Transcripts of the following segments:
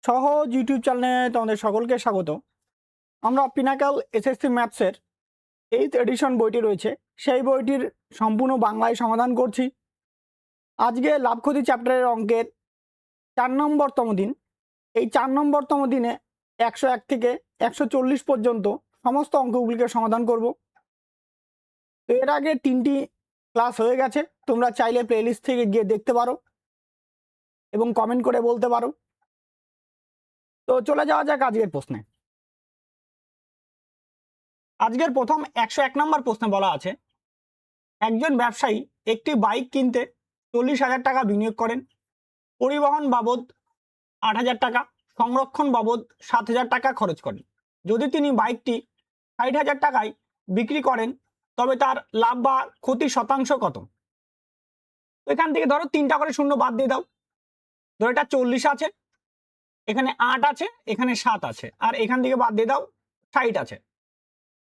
সহজ ইউটিউব চ্যানেলে তোমাদের সকলকে স্বাগত। আমরা পিনাকাল এসএসসি ম্যাথসের 8th এডিশন বইটি রয়েছে, সেই বইটির সম্পূর্ণ বাংলায় সমাধান করছি। আজকে লাভ ক্ষতি চ্যাপ্টারের অঙ্কের 4 নম্বরতম দিন। এই 4 নম্বরতম দিনে 101 থেকে 140 পর্যন্ত সমস্ত অঙ্কগুলিকে সমাধান করব। তো এর আগে 3টি ক্লাস হয়ে গেছে, তোমরা চাইলে প্লেলিস্ট থেকে গিয়ে দেখতে পারো এবং কমেন্ট করে বলতে পারো। তো চলে যাওয়া যাক আজকের প্রশ্নে। আজকের প্রথম 101 নম্বর প্রশ্নে বলা আছে, একজন ব্যবসায়ী একটি বাইক কিনতে 40,000 টাকা বিনিয়োগ করেন। পরিবহন বাবদ 8,000 টাকা, সংরক্ষণ বাবদ 7,000 টাকা খরচ করেন। যদি তিনি বাইকটি 60,000 টাকায় বিক্রি করেন তবে তার লাভ বা ক্ষতির শতাংশ কত? এখান থেকে ধরো 3টা করে শূন্য বাদ দিয়ে দাও। ধরো এটা 40 আছে, এখানে 8 আছে, এখানে 7 আছে, আর এখান থেকে বাদ দিয়ে দাও 60 আছে।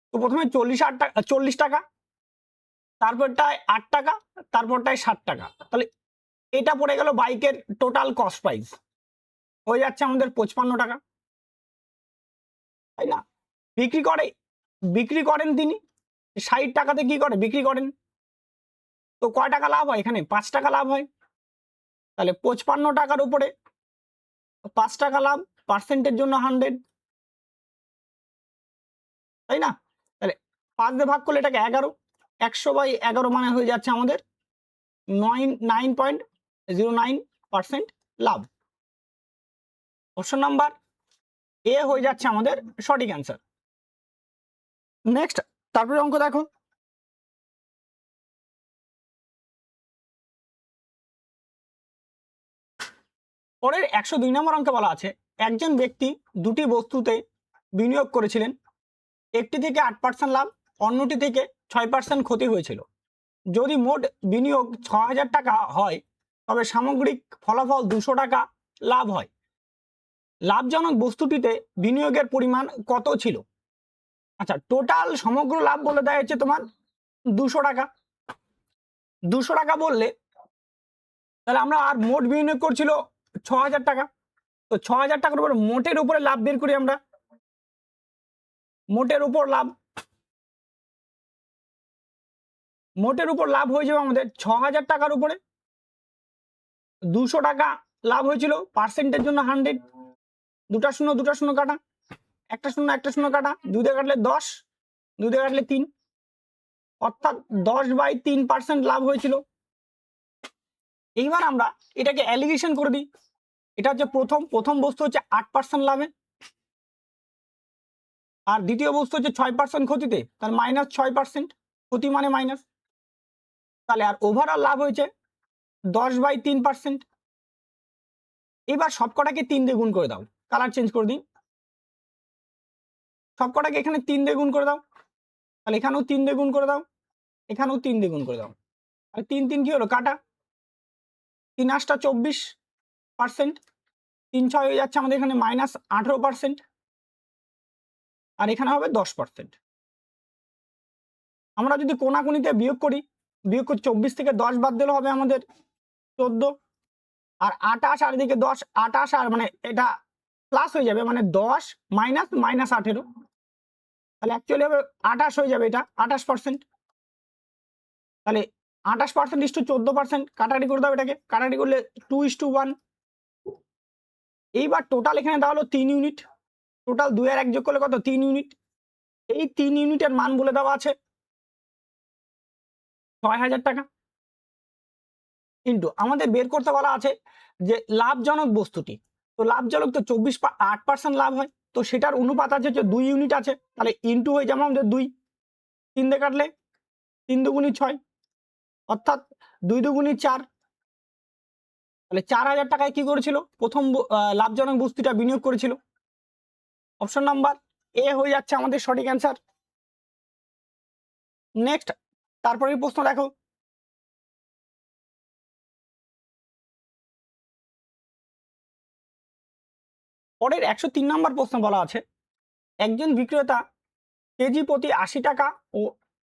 তো প্রথমে 40 টাকা, তারপরটায় 8 টাকা, তারপরটায় 7 টাকা। তাহলে এটা পড়ে গেল বাইকের টোটাল কস্ট প্রাইস, হয়ে যাচ্ছে আমাদের 55 টাকা, তাই না? বিক্রি করেন তিনি 60 টাকাতে, কি করে বিক্রি করেন, তো কয় টাকা লাভ হয়? এখানে 5 টাকা লাভ হয়। তাহলে 55 টাকার উপরে 5 টাকা লাভ, পার্সেন্টের জন্য 100, তাই না? তাহলে 5 দিয়ে ভাগ করলে এটাকে 11, 100/11 মানে হয়ে যাচ্ছে আমাদের 9.09% লাভ। অপশন নাম্বার এ হয়ে যাচ্ছে আমাদের সঠিক অ্যান্সার। নেক্সট, তারপরে অঙ্ক দেখো। পরের 102 নম্বর অঙ্কে বলা আছে, একজন ব্যক্তি দুটি বস্তুতে বিনিয়োগ করেছিলেন, একটি থেকে 8% লাভ, অন্যটি থেকে 6% ক্ষতি হয়েছিল। যদি মোট বিনিয়োগ 6,000 টাকা হয় তবে সামগ্রিক ফলাফল 200 টাকা লাভ হয়। লাভজনক বস্তুটিতে বিনিয়োগের পরিমাণ কত ছিল? আচ্ছা, টোটাল সমগ্র লাভ বলে দেয় হচ্ছে তোমার 200 টাকা। 200 টাকা বললে তাহলে আমরা আর মোট বিনিয়োগ করছিল 6,000 টাকা। তো 6,000 টাকার উপর মোটের উপরে লাভ বের করি আমরা। মোটের উপর লাভ হয়ে যাবে আমাদের 6,000 টাকার উপরে 200 টাকা লাভ হয়েছিল, পার্সেন্টের জন্য 100, দুটা শূন্য কাটা, একটা শূন্য কাটা, 2 দিয়ে কাটলে 10, 2 দিয়ে কাটলে 3, অর্থাৎ 10/3% লাভ হয়েছিল। এইবার আমরা এটাকে অ্যালিগেশন করে দিই। এটা হচ্ছে প্রথম বস্তু হচ্ছে 8% লাভে, আর দ্বিতীয় বস্তু হচ্ছে 6% ক্ষতিতে, তার -6%, ক্ষতি মানে মাইনাস। তাহলে আর ওভারঅল লাভ হয়েছে 10/3%। এবার সবকটাকে 3 দিয়ে গুণ করে দাও, কালার চেঞ্জ করে দিই, সবকটাকে এখানে 3 দিয়ে গুণ করে দাও, তাহলে এখানেও 3 দিয়ে গুণ করে দাও, এখানেও 3 দিয়ে গুণ করে দাও। আর 3 কি হলো, কাটা, 3 8 24%, 3 6 হয়ে যাচ্ছে আমাদের এখানে -18%, আর এখানে হবে 10%। আমরা যদি কোনাকুনিতে বিয়োগ করি, 24 থেকে 10 বাদ দিলে হবে আমাদের 14, আর 28 আর এদিকে 10, 28 আর মানে এটা প্লাস হয়ে যাবে, মানে 10 মাইনাস -18, তাহলে অ্যাকচুয়ালি হবে 28 হয়ে যাবে, এটা 28%। তাহলে 28% ইস টু 14%, কাটাকাটি করে দাও, এটাকে কাটাকাটি করলে 2:1। এইবার টোটাল এখানে দেওয়া হলো 3 ইউনিট, টোটাল 2 আর 1 যোগ করলে কত, 3 ইউনিট। এই 3 ইউনিটের মান বলে দেওয়া আছে 6,000 টাকা, কিন্তু আমাদের বের করতে বলা আছে যে লাভজনক বস্তুটি, তো লাভজনক তো 8% লাভ হয়, তো সেটার অনুপাত আছে যে 2 ইউনিট আছে, তাহলে ইনটু হয়ে যাবে আমাদের 2, 3 দিয়ে কাটলে 3 দুগুণী 6, অর্থাৎ 2 দুগুণী 4। তাহলে 4,000 টাকায় কি করেছিল, প্রথম লাভজনক বস্তুটা বিনিয়োগ করেছিল। অপশন নাম্বার এ হয়ে যাচ্ছে আমাদের সঠিক অ্যান্সার। নেক্সট, তারপরের প্রশ্ন দেখো। পরের 103 নম্বর প্রশ্ন বলা আছে, একজন বিক্রেতা কেজি প্রতি 80 টাকা ও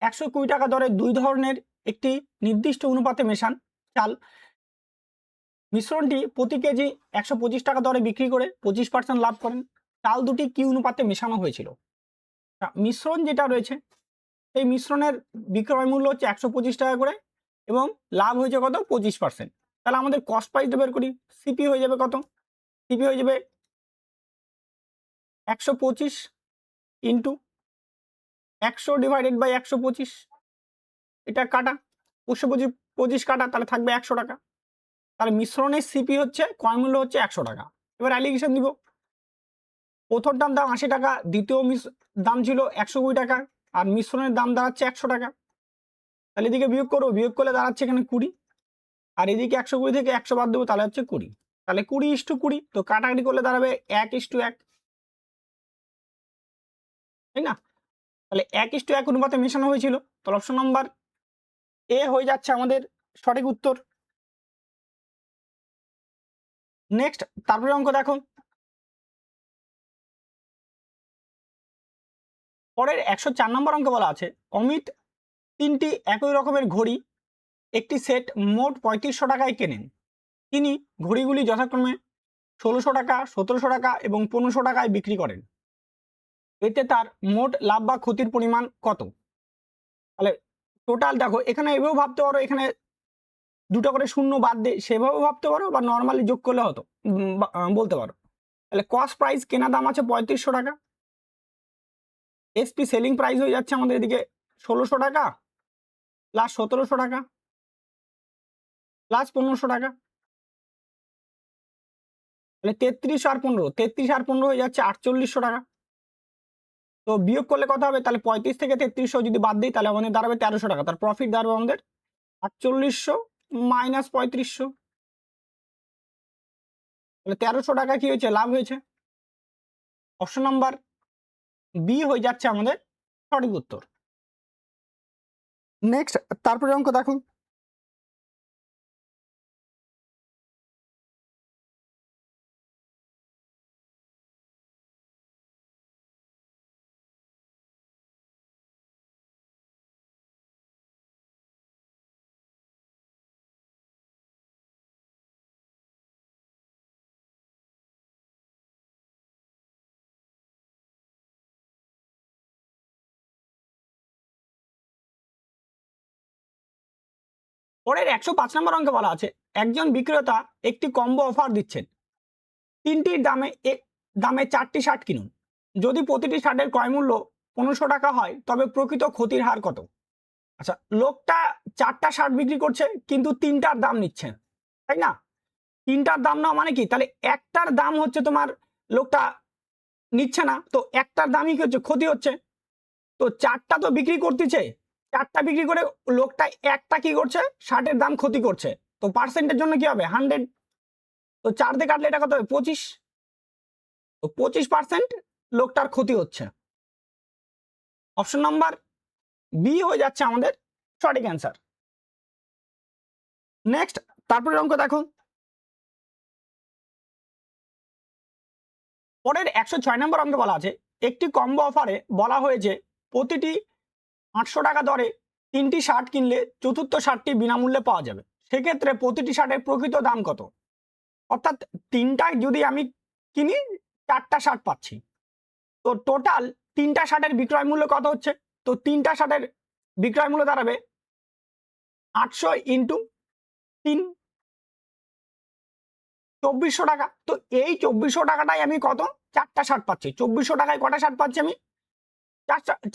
120 টাকা দরে 2 ধরনের একটি নির্দিষ্ট অনুপাতে মেশান চাল মিশ্রণটি প্রতি কেজি 125 টাকা দরে বিক্রি করে 25% লাভ করেন। চাল দুটি কি অনুপাতে মেশানো হয়েছিল? মিশ্রণ যেটা রয়েছে সেই মিশ্রণের বিক্রয় মূল্য হচ্ছে 125 টাকা করে এবং লাভ হয়েছে কত? 25%। তাহলে আমাদের কস্ট প্রাইসটা বের করি। সিপি হয়ে যাবে কত? সিপি হয়ে যাবে 125 ইন্টু 100 ডিভাইডেড বাই 125। এটা কাটা 25 কাটা, তাহলে থাকবে 100 টাকা। তাহলে মিশ্রণের সিপি হচ্ছে ক্রয় মূল্য হচ্ছে 100 টাকা। এবার অ্যালিগেশন দিব। প্রথমটার দাম 80 টাকা, দ্বিতীয় দাম ছিল 120 টাকা, আর মিশ্রণের দাম দাঁড়াচ্ছে 100 টাকা। তাহলে এদিকে বিয়োগ করবো, বিয়োগ করলে দাঁড়াচ্ছে এখানে 20, আর এদিকে 120 থেকে 100 বাদ দেবো, তাহলে হচ্ছে 20। তাহলে 20:20, তো কাটাকাটি করলে দাঁড়াবে 1:1, তাই না? তাহলে 1:1 অনুপাতে মেশানো হয়েছিল। তাহলে অপশন নাম্বার এ হয়ে যাচ্ছে আমাদের সঠিক উত্তর। নেক্সট, তারপরে অঙ্ক দেখো। পরের 104 নম্বর অঙ্কে বলা আছে অমিত 3টি একই রকমের ঘড়ি একটি সেট মোট 3500 টাকায় কেনেন। তিনি ঘড়িগুলি যথাক্রমে 1600 টাকা, 1700 টাকা এবং 1500 টাকায় বিক্রি করেন। এতে তার মোট লাভ বা ক্ষতির পরিমাণ কত? তাহলে টোটাল দেখো, এখানে এভাবেও ভাবতে পারো, এখানে দুটো করে শূন্য বাদ দিয়ে সেভাবেও ভাবতে পারো, বা নর্মালি যোগ করলে হতো বলতে পারো। তাহলে কস্ট প্রাইস কেনা দাম আছে 3500 টাকা, এসপি সেলিং প্রাইস হয়ে যাচ্ছে আমাদের এদিকে 1600 টাকা প্লাস 1700 টাকা প্লাস 1500 টাকা, তাহলে 33 আর 15 হয়ে যাচ্ছে 4800 টাকা। তো বিয়োগ করলে কত হবে? তাহলে 35 থেকে 3300 যদি বাদ দিই তাহলে আমাদের দাঁড়াবে 1300 টাকা। তার প্রফিট দাঁড়াবে আমাদের 4800 মাইনাস 3500, তাহলে 1300 টাকা কি হয়েছে? লাভ হয়েছে। অপশন নাম্বার বি হয়ে যাচ্ছে আমাদের সঠিক উত্তর। নেক্সট, তারপরে অঙ্ক দেখো। পরের 105 নম্বর অঙ্কে বলা আছে একজন বিক্রেতা একটি কম্বো অফার দিচ্ছেন। তিনটির দামে 4টি শার্ট কিনুন। যদি প্রতিটি শার্টের ক্রয় মূল্য 1500 টাকা হয় তবে প্রকৃত ক্ষতির হার কত? আচ্ছা, লোকটা 4টা শার্ট বিক্রি করছে কিন্তু 3টার দাম নিচ্ছে, তাই না? 3টার দাম না মানে কি? তাহলে একটার দাম হচ্ছে তোমার লোকটা নিচ্ছে না, তো একটার দামই কি হচ্ছে? ক্ষতি হচ্ছে। তো 4টা তো বিক্রি করতেছে, 4টা বিক্রি করে লোকটা একটা কি করছে? শার্টের দাম ক্ষতি করছে। তো পার্সেন্টের জন্য কি হবে? 100। তো 4 দিয়ে কাটলে এটা কত হবে? 25। তো 25% লোকটার ক্ষতি হচ্ছে। অপশন নাম্বার বি হয়ে যাচ্ছে আমাদের সঠিক অ্যান্সার। নেক্সট, তারপরে অঙ্ক দেখো। পরের 106 নম্বর অঙ্কে বলা আছে একটি কম্বো অফারে বলা হয়েছে প্রতিটি 800 টাকা দরে 3টি শার্ট কিনলে চতুর্থ শার্টটি বিনামূল্যে পাওয়া যাবে। সেক্ষেত্রে প্রতিটি শার্টের প্রকৃত দাম কত? অর্থাৎ 3টায় যদি আমি কিনি 4টা শার্ট পাচ্ছি, তো টোটাল 3টা শার্টের বিক্রয় মূল্য কত হচ্ছে? তো 3টা শার্টের বিক্রয় মূল্য দাঁড়াবে 800 ইন্টু 3, 2400 টাকা। তো এই 2400 টাকাটাই আমি কত? 4টা শার্ট পাচ্ছি। 2400 টাকায় কটা শার্ট পাচ্ছি আমি?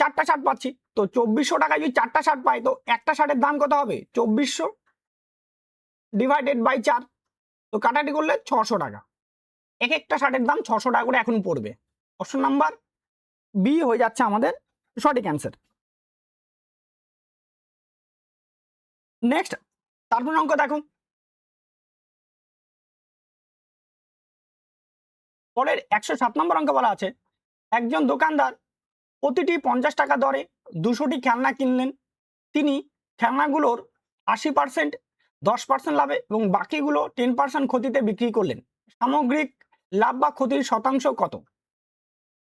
4টা শার্ট পাচ্ছি। তো 2400 টাকায় যদি 4টা শার্ট পাই তো একটা শার্টের দাম কত হবে? 2400 ডিভাইডেড বাই 4, তো কাটাকাটি করলে 600 টাকা। এক একটা শার্টের দাম 600 টাকা করে এখন পড়বে। অপশন নাম্বার বি হয়ে যাচ্ছে আমাদের সঠিক অ্যান্সার। নেক্সট, তারপর অঙ্ক দেখো। পরের 107 নম্বর অঙ্ক বলা আছে একজন দোকানদার প্রতিটি 50 টাকা দরে 200টি খেলনা কিনলেন। তিনি খেলনাগুলোর 80% 10% লাভে এবং বাকিগুলো 10% ক্ষতিতে বিক্রি করলেন। সামগ্রিক লাভ বা ক্ষতির শতাংশ কত?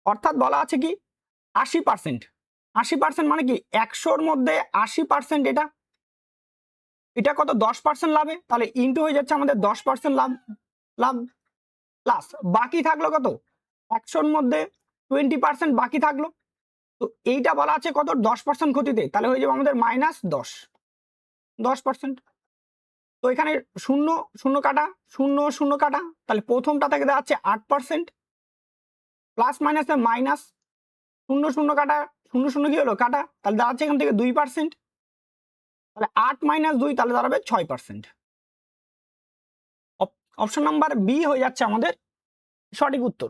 অর্থাৎ বলা আছে কি 80%। 80% মানে কি 100-র মধ্যে 80% এটা, এটা কত 10% লাভে, তাহলে ইন্টু হয়ে যাচ্ছে আমাদের 10% লাভ লাভ প্লাস বাকি থাকলো কত 100-র মধ্যে 20% বাকি থাকলো। তো এইটা বলা আছে কত 10% ক্ষতিতে, তাহলে হয়ে যাবে আমাদের -10%। তো এখানে শূন্য শূন্য কাটা, শূন্য শূন্য কাটা, তাহলে প্রথমটা থেকে দেওয়া 8%, প্লাস মাইনাসে মাইনাস, শূন্য শূন্য কাটা, শূন্য শূন্য কি হলো কাটা, তাহলে দাঁড়াচ্ছে এখান থেকে 2%, তাহলে 8 - 2 তাহলে দাঁড়াবে 6%। অপশন নাম্বার বি হয়ে যাচ্ছে আমাদের সঠিক উত্তর।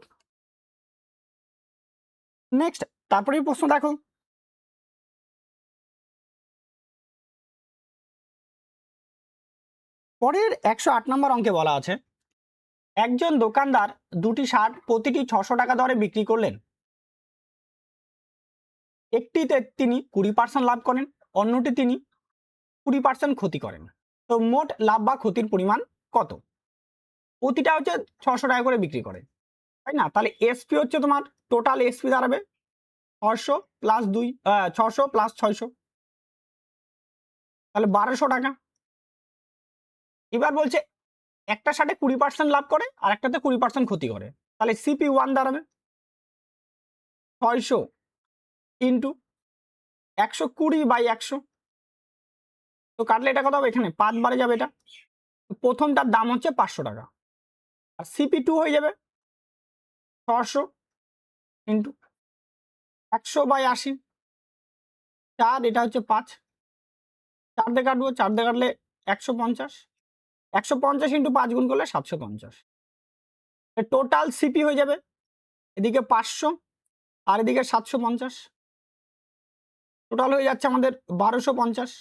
নেক্সট, তারপরে প্রশ্ন দেখো, পরের 108 নম্বর অঙ্কে বলা আছে একজন দোকানদার দুটি শার্ট প্রতিটি 600 টাকা দরে বিক্রি করলেন। একটিতে তিনি 20% লাভ করেন, অন্যটি তিনি 20% ক্ষতি করেন। তো মোট লাভ বা ক্ষতির পরিমাণ কত? প্রতিটা হচ্ছে 600 টাকা করে বিক্রি করে, তাই না? তাহলে এসপি হচ্ছে তোমার টোটাল এসপি দাঁড়াবে 600 প্লাস 2, 600 প্লাস 600, তাহলে 1200 টাকা। এবার বলছে একটা শার্টে 20% লাভ করে আর একটাতে 20% ক্ষতি করে, তাহলে সিপি 1 দাঁড়াবে 600 ইন্টু 120/100। তো কাটলে এটা কত হবে, এখানে 5 বারে যাবে, এটা প্রথমটার দাম হচ্ছে 500 টাকা, আর সিপি 2 হয়ে যাবে 600 ইন্টু 100/80, 4, এটা হচ্ছে 5, 4 দিয়ে কাটবো, 4 দিয়ে কাটলে 150, 150 ইন্টু 5 গুণ করলে 750। টোটাল সিপি হয়ে যাবে এদিকে 500 আর এদিকে 750, টোটাল হয়ে যাচ্ছে আমাদের 1250।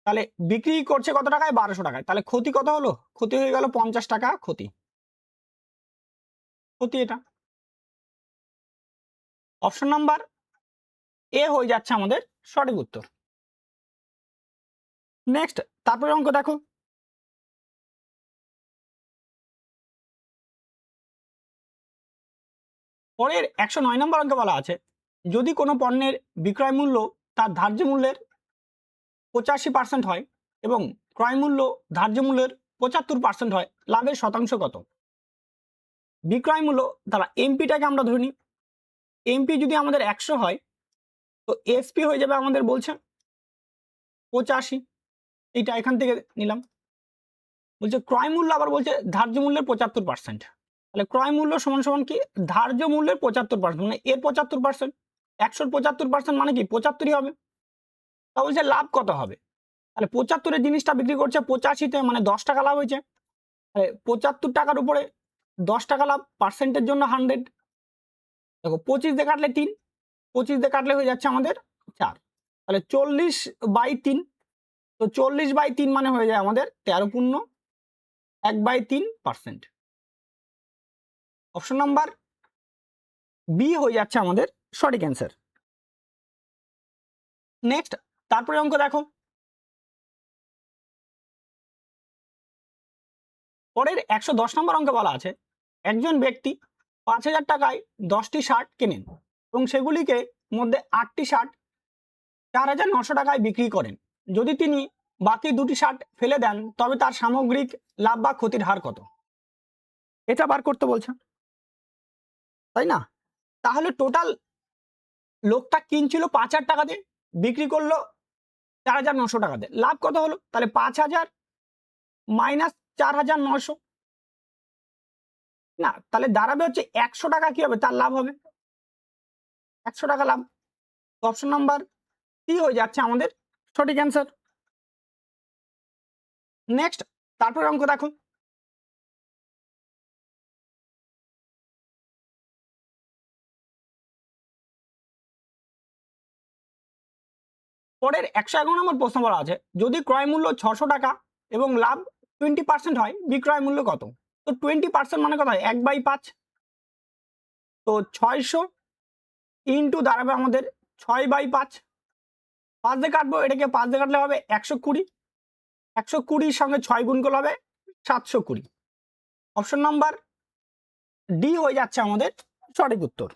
তাহলে বিক্রি করছে কত টাকায়, 1200 টাকায়, তাহলে ক্ষতি কত হলো, ক্ষতি হয়ে গেল 50 টাকা ক্ষতি, ক্ষতি এটা। অপশন নাম্বার এ হয়ে যাচ্ছে আমাদের সঠিক উত্তর। নেক্সট, তারপরে অঙ্ক দেখো, পরের 109 নম্বর অঙ্কে বলা আছে যদি কোনো পণ্যের বিক্রয় মূল্য তার ধার্য মূল্যের 85% হয় এবং ক্রয় মূল্য ধার্য মূল্যের 75% হয়, লাভের শতাংশ কত? বিক্রয় মূল্য দ্বারা এমপিটাকে আমরা ধরে নিই, এমপি যদি আমাদের 100 হয়, তো এসপি হয়ে যাবে আমাদের বলছে 85, এইটা এখান থেকে নিলাম। বলছে ক্রয় মূল্য আবার বলছে ধার্য মূল্যের 75%, তাহলে ক্রয় মূল্য সমান সমান কি ধার্য মূল্যের 75%, মানে এর 75%, 100-র 75% মানে কি 75ই হবে। তা বলছে লাভ কত হবে, তাহলে 75-এর জিনিসটা বিক্রি করছে 85-তে, মানে 10 টাকা লাভ হয়েছে, তাহলে 75 টাকার উপরে 10 টাকা লাভ, পার্সেন্টের জন্য 100, দেখো 25 দিয়ে কাটলে 3, 25 দিয়ে কাটলে হয়ে যাচ্ছে আমাদের 4, তাহলে 40/3, তো 40/3 মানে হয়ে যায় আমাদের 13.1/3%। অপশন নাম্বার বি হয়ে যাচ্ছে আমাদের সঠিক অ্যান্সার। নেক্সট, তারপরে অঙ্ক দেখো, পরের 110 নম্বর অঙ্কে বলা আছে একজন ব্যক্তি 5000 টাকায় 10টি শার্ট কেনেন এবং সেগুলিকে মধ্যে 8টি শার্ট 4900 টাকায় বিক্রি করেন। যদি তিনি বাকি 2টি শার্ট ফেলে দেন তবে তার সামগ্রিক লাভ বা ক্ষতির হার কত? এটা বার করতে বলছে, তাই না? তাহলে টোটাল লোকটা কিনছিল 5000 টাকা দিয়ে, বিক্রি করলো 4900 টাকা দিয়ে, লাভ কত হলো, তাহলে 5000 মাইনাস 4900, না তাহলে দাঁড়াবে হচ্ছে 100 টাকা কি হবে তার লাভ হবে, 100 টাকা লাভ। অপশন নাম্বার সি হয়ে যাচ্ছে আমাদের সঠিক অ্যান্সার। নেক্সট, তারপরে অঙ্ক দেখো, পরের 111 নম্বর প্রশ্ন বলা আছে যদি ক্রয় মূল্য 600 টাকা এবং লাভ 20% হয়, বিক্রয় মূল্য কত? তো 20% মানে কত হয় 1/5, তো 600 ইন্টু দাঁড়াবে আমাদের 6/5, 5 দিয়ে কাটবো, এটাকে 5 দিয়ে কাটলে হবে 120, 120-র সঙ্গে 6 গুণ করলে হবে 720। অপশন নাম্বার ডি হয়ে যাচ্ছে আমাদের সঠিক উত্তর।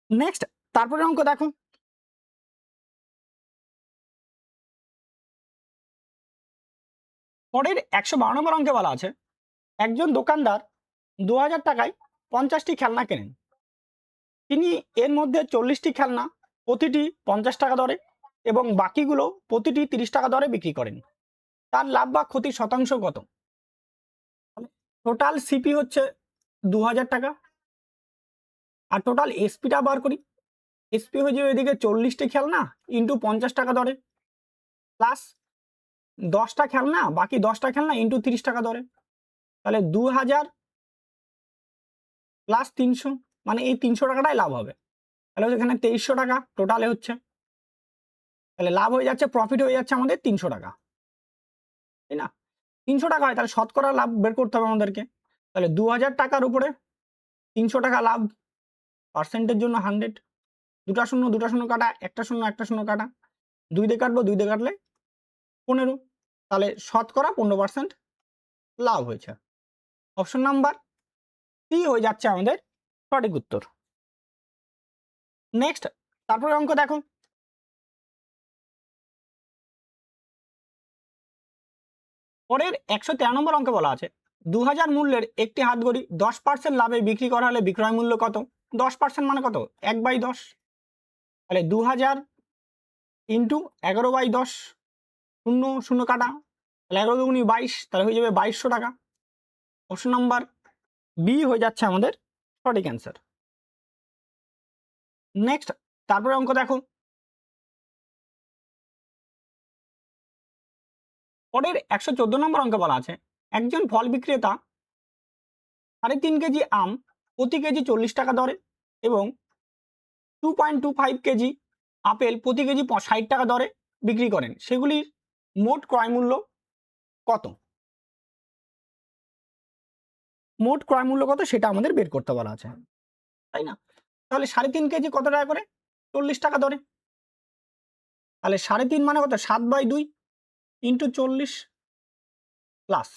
নেক্সট, তারপরে অঙ্ক দেখো, পরের 112 নম্বর অঙ্কে বলা আছে একজন দোকানদার 2000 টাকায় 50টি খেলনা কেনেন। তিনি এর মধ্যে 40টি খেলনা প্রতিটি 50 টাকা দরে এবং বাকিগুলো প্রতিটি 30 টাকা দরে বিক্রি করেন। তার লাভ বা ক্ষতির শতাংশ কত? টোটাল সিপি হচ্ছে 2000 টাকা, আর টোটাল এসপিটা বার করি। এসপি হয়ে যাবে এদিকে 40টি খেলনা ইন্টু 50 টাকা দরে প্লাস 10টা খেলনা, বাকি 10টা খেলনা ইন্টু 30 টাকা দরে, তাহলে 2000 প্লাস 300, মানে এই 300 টাকাটাই লাভ হবে। তাহলে এখানে 2300 টাকা টোটালে হচ্ছে, তাহলে লাভ হয়ে যাচ্ছে, প্রফিট হয়ে যাচ্ছে আমাদের 300 টাকা, তাই না? 300 টাকা হয়, তাহলে শতকরা লাভ বের করতে হবে আমাদেরকে। তাহলে 2000 টাকার উপরে 300 টাকা লাভ, পার্সেন্টের জন্য 100, দুটা শূন্য কাটা, একটা শূন্য কাটা, 2 দিয়ে কাটবো, 2 দিয়ে কাটলে 15, তাহলে শতকরা 15% লাভ হয়েছে। অপশন নাম্বার সি হয়ে যাচ্ছে আমাদের সঠিক উত্তর। নেক্সট, তারপরে অঙ্ক দেখো, পরের 113 নম্বর অঙ্কে বলা আছে 2000 মূল্যের একটি হাতঘড়ি 10% লাভে বিক্রি করা হলে বিক্রয় মূল্য কত? 10% মানে কত? 1/10, তাহলে 2000 ইন্টু 11/10, শূন্য শূন্য কাটা, তাহলে 11 দুগুনি 22, তাহলে হয়ে যাবে 2200 টাকা। অপশন নাম্বার বি হয়ে যাচ্ছে আমাদের সঠিক অ্যান্সার। নেক্সট, তারপরে অঙ্ক দেখো, পরের 114 নম্বর অঙ্কে বলা আছে একজন ফল বিক্রেতা 3.5 কেজি আম প্রতি কেজি 40 টাকা দরে এবং 2.25 কেজি আপেল প্রতি কেজি 60 টাকা দরে বিক্রি করেন, সেগুলির মোট ক্রয় মূল্য কত? মোট ক্রয় মূল্য কত সেটা আমাদের বের করতে বলা আছে, তাই না? তাহলে 3.5 কেজি কত টাকা করে? 40 টাকা দরে, তাহলে 3.5 মানে কত? 7/2 ইন্টু 40 প্লাস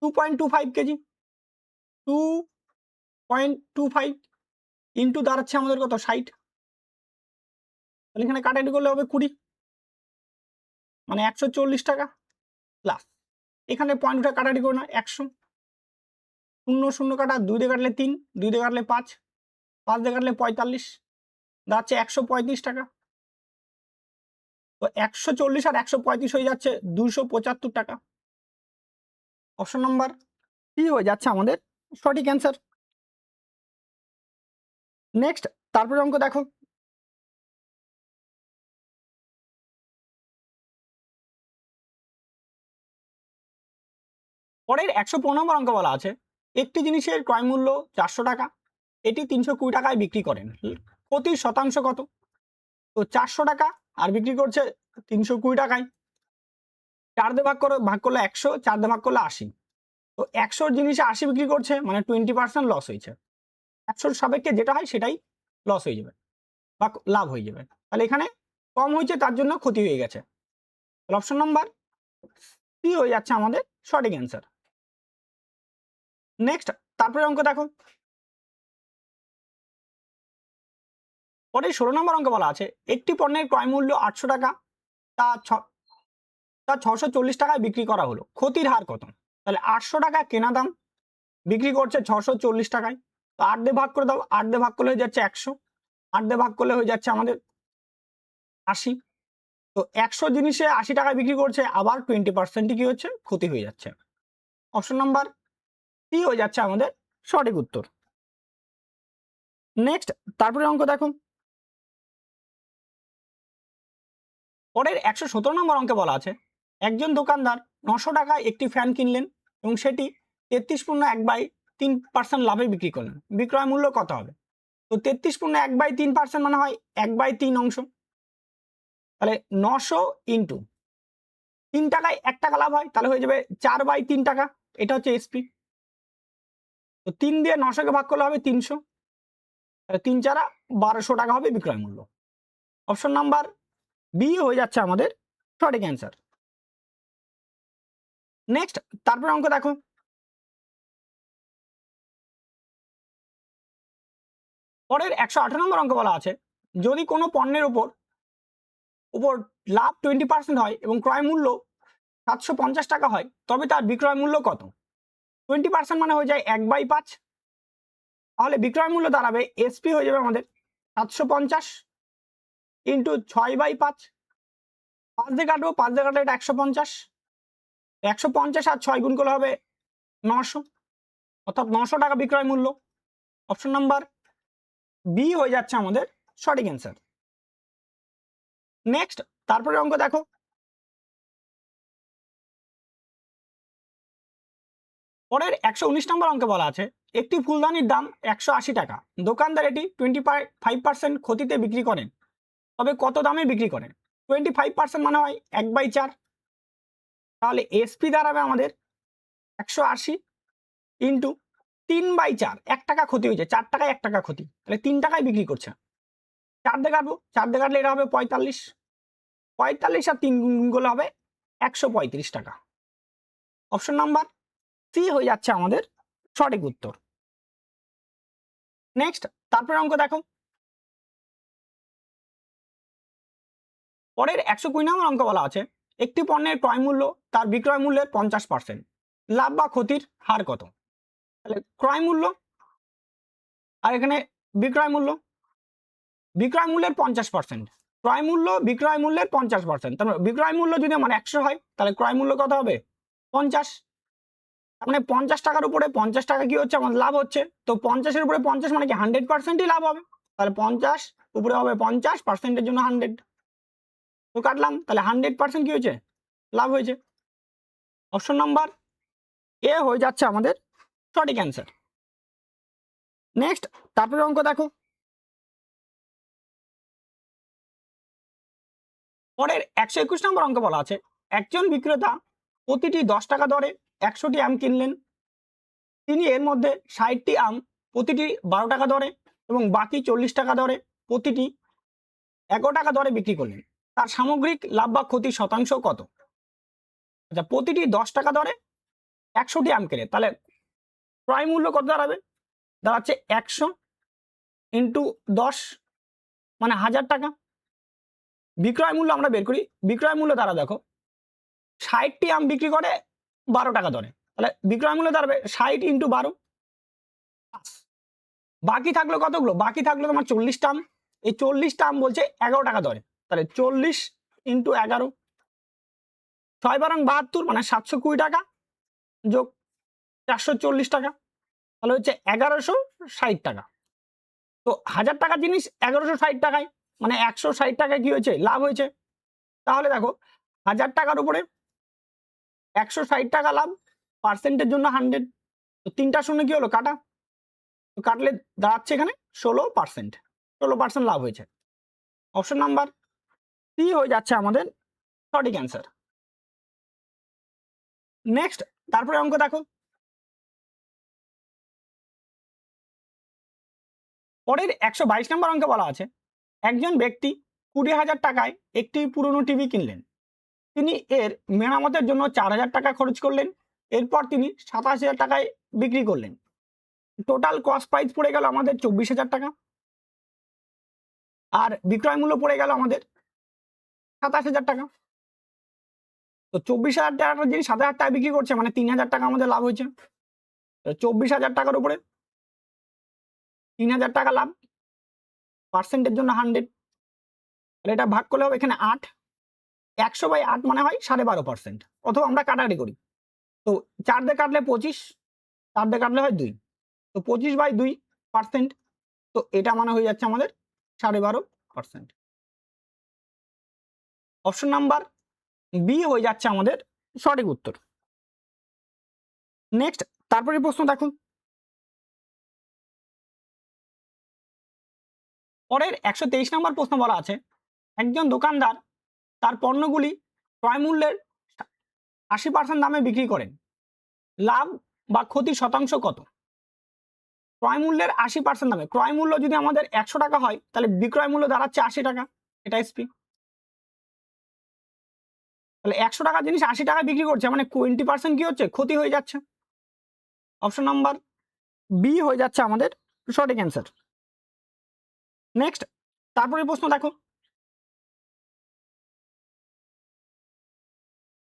2.25 কেজি, 2.25 ইন্টু দাঁড়াচ্ছে আমাদের কত? 60, তাহলে এখানে কাটাকাটি করলে হবে 20, মানে 140 টাকা প্লাস এখানে পয়েন্ট উঠে কাটাকাটি করে না, 100, শূন্য শূন্য কাটা, 2 দিয়ে কাটলে 3, 2 দিয়ে কাটলে 5, 5 দিয়ে কাটলে 45, দাঁড়াচ্ছে 135 টাকা। তো 140 আর 135 হয়ে যাচ্ছে 275 টাকা। অপশন নাম্বার সি হয়ে যাচ্ছে আমাদের সঠিক অ্যান্সার। নেক্সট, তারপরে অঙ্ক দেখো, পরের 115 নম্বর অঙ্ক বলা আছে একটি জিনিসের ক্রয় মূল্য 400 টাকা, এটি 320 টাকায় বিক্রি করেন, ক্ষতির শতাংশ কত? তো 400 টাকা আর বিক্রি করছে 320 টাকায়, 4 দিয়ে ভাগ করলে 100, 4 দিয়ে ভাগ করলে 80, তো 100 জিনিসে 80 বিক্রি করছে, মানে 20% লস হয়েছে। 100 সাপেক্ষে যেটা হয় সেটাই লস হয়ে যাবে বা লাভ হয়ে যাবে, তাহলে এখানে কম হয়েছে তার জন্য ক্ষতি হয়ে গেছে। অপশন নাম্বার সি হয়ে যাচ্ছে আমাদের সঠিক অ্যান্সার। নেক্সট, তারপরে অঙ্ক দেখো, পরে 16 নম্বর অঙ্ক বলা আছে একটি পণ্যের ক্রয় মূল্য 800 টাকা, তা 640 টাকায় বিক্রি করা হলো, ক্ষতির হার কত? তাহলে 800 টাকা কেনা দাম, বিক্রি করছে 640 টাকায়, তো 8 দিয়ে ভাগ করে দাও, 8 দিয়ে ভাগ করলে হয়ে যাচ্ছে 100, 8 দিয়ে ভাগ করলে হয়ে যাচ্ছে আমাদের 80, তো 100 জিনিসে 80 টাকায় বিক্রি করছে, আবার 20% কি হচ্ছে? ক্ষতি হয়ে যাচ্ছে। অপশন নাম্বার সি হয়ে যাচ্ছে আমাদের সঠিক উত্তর। নেক্সট, তারপরে অঙ্ক দেখো, পরের 117 নম্বর অঙ্কে বলা আছে একজন দোকানদার 900 টাকায় একটি ফ্যান কিনলেন এবং সেটি 33.1/3% লাভে বিক্রি করলেন, বিক্রয় মূল্য কত হবে? তো 33.1/3% মানে হয় 1/3 অংশ, তাহলে 900 ইন্টু 3 টাকায় 1 টাকা লাভ হয়, তাহলে হয়ে যাবে 4/3 টাকা, এটা হচ্ছে এসপি। তো 3 দিয়ে 900 ভাগ করলে হবে 300, তাহলে 3 4 1200 টাকা হবে বিক্রয় মূল্য। অপশন নাম্বার বি হয়ে যাচ্ছে আমাদের সঠিক অ্যান্সার। নেক্সট, তারপরে অঙ্ক দেখো, পরের 118 নম্বর অঙ্ক বলা আছে যদি কোনো পণ্যের উপর লাভ 20% হয় এবং ক্রয় মূল্য 750 টাকা হয়, তবে তার বিক্রয় মূল্য কত? 20% মানে হয়ে যায় 1/5। তাহলে বিক্রয় মূল্য দাঁড়াবে এসপি হয়ে যাবে আমাদের 750 ইন্টু 6/5। 5 দিয়ে কাটবো, 5 দিয়ে কাটলে এটা 150। 150 আর 6 গুণ করলে হবে 900, অর্থাৎ 900 টাকা বিক্রয় মূল্য। অপশন নাম্বার বি হয়ে যাচ্ছে আমাদের সঠিক অ্যান্সার। নেক্সট, তারপরে অঙ্ক দেখো। পরের 119 নম্বর অঙ্কে বলা আছে একটি ফুলদানির দাম 180 টাকা, দোকানদার এটি 25% ক্ষতিতে বিক্রি করেন, তবে কত দামে বিক্রি করেন? 25% মানে হয় 1/4। তাহলে এসপি দাঁড়াবে আমাদের 180 ইন্টু 3/4। 1 টাকা ক্ষতি হয়েছে, 4 টাকায় 1 টাকা ক্ষতি, তাহলে 3 টাকায় বিক্রি করছে। 4 দিয়ে কাটবো, 4 দিয়ে কাটলে এটা হবে 45। 45 আর 3 গুণ করলে হবে 135 টাকা। অপশন নাম্বার সি হয়ে যাচ্ছে আমাদের সঠিক উত্তর। নেক্সট, তারপরে অঙ্ক দেখো। পরের 120 নম্বর অঙ্ক বলা আছে একটি পণ্যের ক্রয় মূল্য তার বিক্রয় মূল্যের 50%, লাভ বা ক্ষতির হার কত? তাহলে ক্রয় মূল্য আর এখানে বিক্রয় মূল্য। বিক্রয় মূল্যের 50%, ক্রয় মূল্য বিক্রয় মূল্যের 50%। তার মানে বিক্রয় মূল্য যদি আমার 100 হয়, তাহলে ক্রয় মূল্য কত হবে? 50। তার মানে 50 টাকার উপরে 50 টাকা কি হচ্ছে আমার লাভ হচ্ছে, তো 50-এর উপরে 50 মানে কি 100%ই লাভ হবে। তাহলে 50 উপরে হবে 50%-এর জন্য 100, তো কাটলাম, তাহলে 100% কি হয়েছে? লাভ হয়েছে। অপশন নাম্বার এ হয়ে যাচ্ছে আমাদের সঠিক অ্যান্সার। নেক্সট, তারপরে অঙ্ক দেখো। পরের 121 নম্বর অঙ্ক বলা আছে একজন বিক্রেতা প্রতিটি 10 টাকা দরে 100টি আম কিনলেন। তিনি এর মধ্যে 60টি আম প্রতিটি 12 টাকা দরে এবং বাকি 40 টাকা দরে প্রতিটি 11 টাকা দরে বিক্রি করলেন। তার সামগ্রিক লাভ বা ক্ষতি শতাংশ কত? আচ্ছা, প্রতিটি 10 টাকা দরে 100টি আম কিনে, তাহলে ক্রয় মূল্য কত দাঁড়াবে? দাঁড়াচ্ছে 100 ইন্টু 10 মানে 1000 টাকা। বিক্রয় মূল্য আমরা বের করি, বিক্রয় মূল্য দ্বারা দেখো 60টি আম বিক্রি করে 12 টাকা দরে, তাহলে বিক্রয় মূল্য দাঁড়াবে 60 ইন্টু 12। বাকি থাকলো কতগুলো? বাকি থাকলো তোমার 40টা আম। এই 40টা আম বলছে 11 টাকা দরে, তাহলে 40 ইন্টু 11, 6/72 মানে 720 টাকা যোগ 440 টাকা, তাহলে হচ্ছে 1160 টাকা। তো 1000 টাকার জিনিস 1160 টাকায়, মানে 160 টাকায় কি হয়েছে? লাভ হয়েছে। তাহলে দেখো 1000 টাকার উপরে 160 টাকা লাভ, পার্সেন্টের জন্য 100, তো 3টা শূন্য কি হলো? কাটা, তো কাটলে দাঁড়াচ্ছে এখানে 16%। 16% লাভ হয়েছে। অপশন নাম্বার সি হয়ে যাচ্ছে আমাদের সঠিক অ্যান্সার। নেক্সট, তারপরে অঙ্ক দেখো। পরের 122 নম্বর অঙ্কে বলা আছে একজন ব্যক্তি 20,000 টাকায় একটি পুরনো টিভি কিনলেন। তিনি এর মেরামতের জন্য 4,000 টাকা খরচ করলেন। এরপর তিনি 27,000 টাকায় বিক্রি করলেন। টোটাল কস্ট প্রাইস পড়ে গেল আমাদের 24,000 টাকা, আর বিক্রয় মূল্য পড়ে গেল আমাদের 27,000 টাকা। তো 24,000 টাকার জিনিস 7,000 টাকা বিক্রি করছে, মানে 3,000 টাকা আমাদের লাভ হয়েছে। 24,000 টাকার উপরে 3,000 টাকা লাভ, পার্সেন্টের জন্য 100, এটা ভাগ করলে হবে এখানে 8। 100/8 মানে হয় 12.5%, অথবা আমরা কাটাকাটি করি। তো 4 দিয়ে কাটলে 25, 4 দিয়ে কাটলে হয় 2, তো 25/2%, তো এটা মানে হয়ে যাচ্ছে আমাদের 12.5%। অপশন নাম্বার বি হয়ে যাচ্ছে আমাদের সঠিক উত্তর। নেক্সট, তারপরে প্রশ্ন দেখুন। পরের 123 নম্বর প্রশ্ন বলা আছে একজন দোকানদার তার পণ্যগুলি ক্রয় মূল্যের 80% দামে বিক্রি করেন, লাভ বা ক্ষতি শতাংশ কত? ক্রয় মূল্যের 80% দামে, ক্রয় মূল্য যদি আমাদের 100 টাকা হয়, তাহলে বিক্রয় মূল্য দাঁড়াচ্ছে 80 টাকা, এটা এসপি। তাহলে 100 টাকার জিনিস 80 টাকায় বিক্রি করছে, মানে 20% কি হচ্ছে? ক্ষতি হয়ে যাচ্ছে। অপশন নাম্বার বি হয়ে যাচ্ছে আমাদের সঠিক অ্যান্সার। নেক্সট, তারপরে প্রশ্ন দেখো।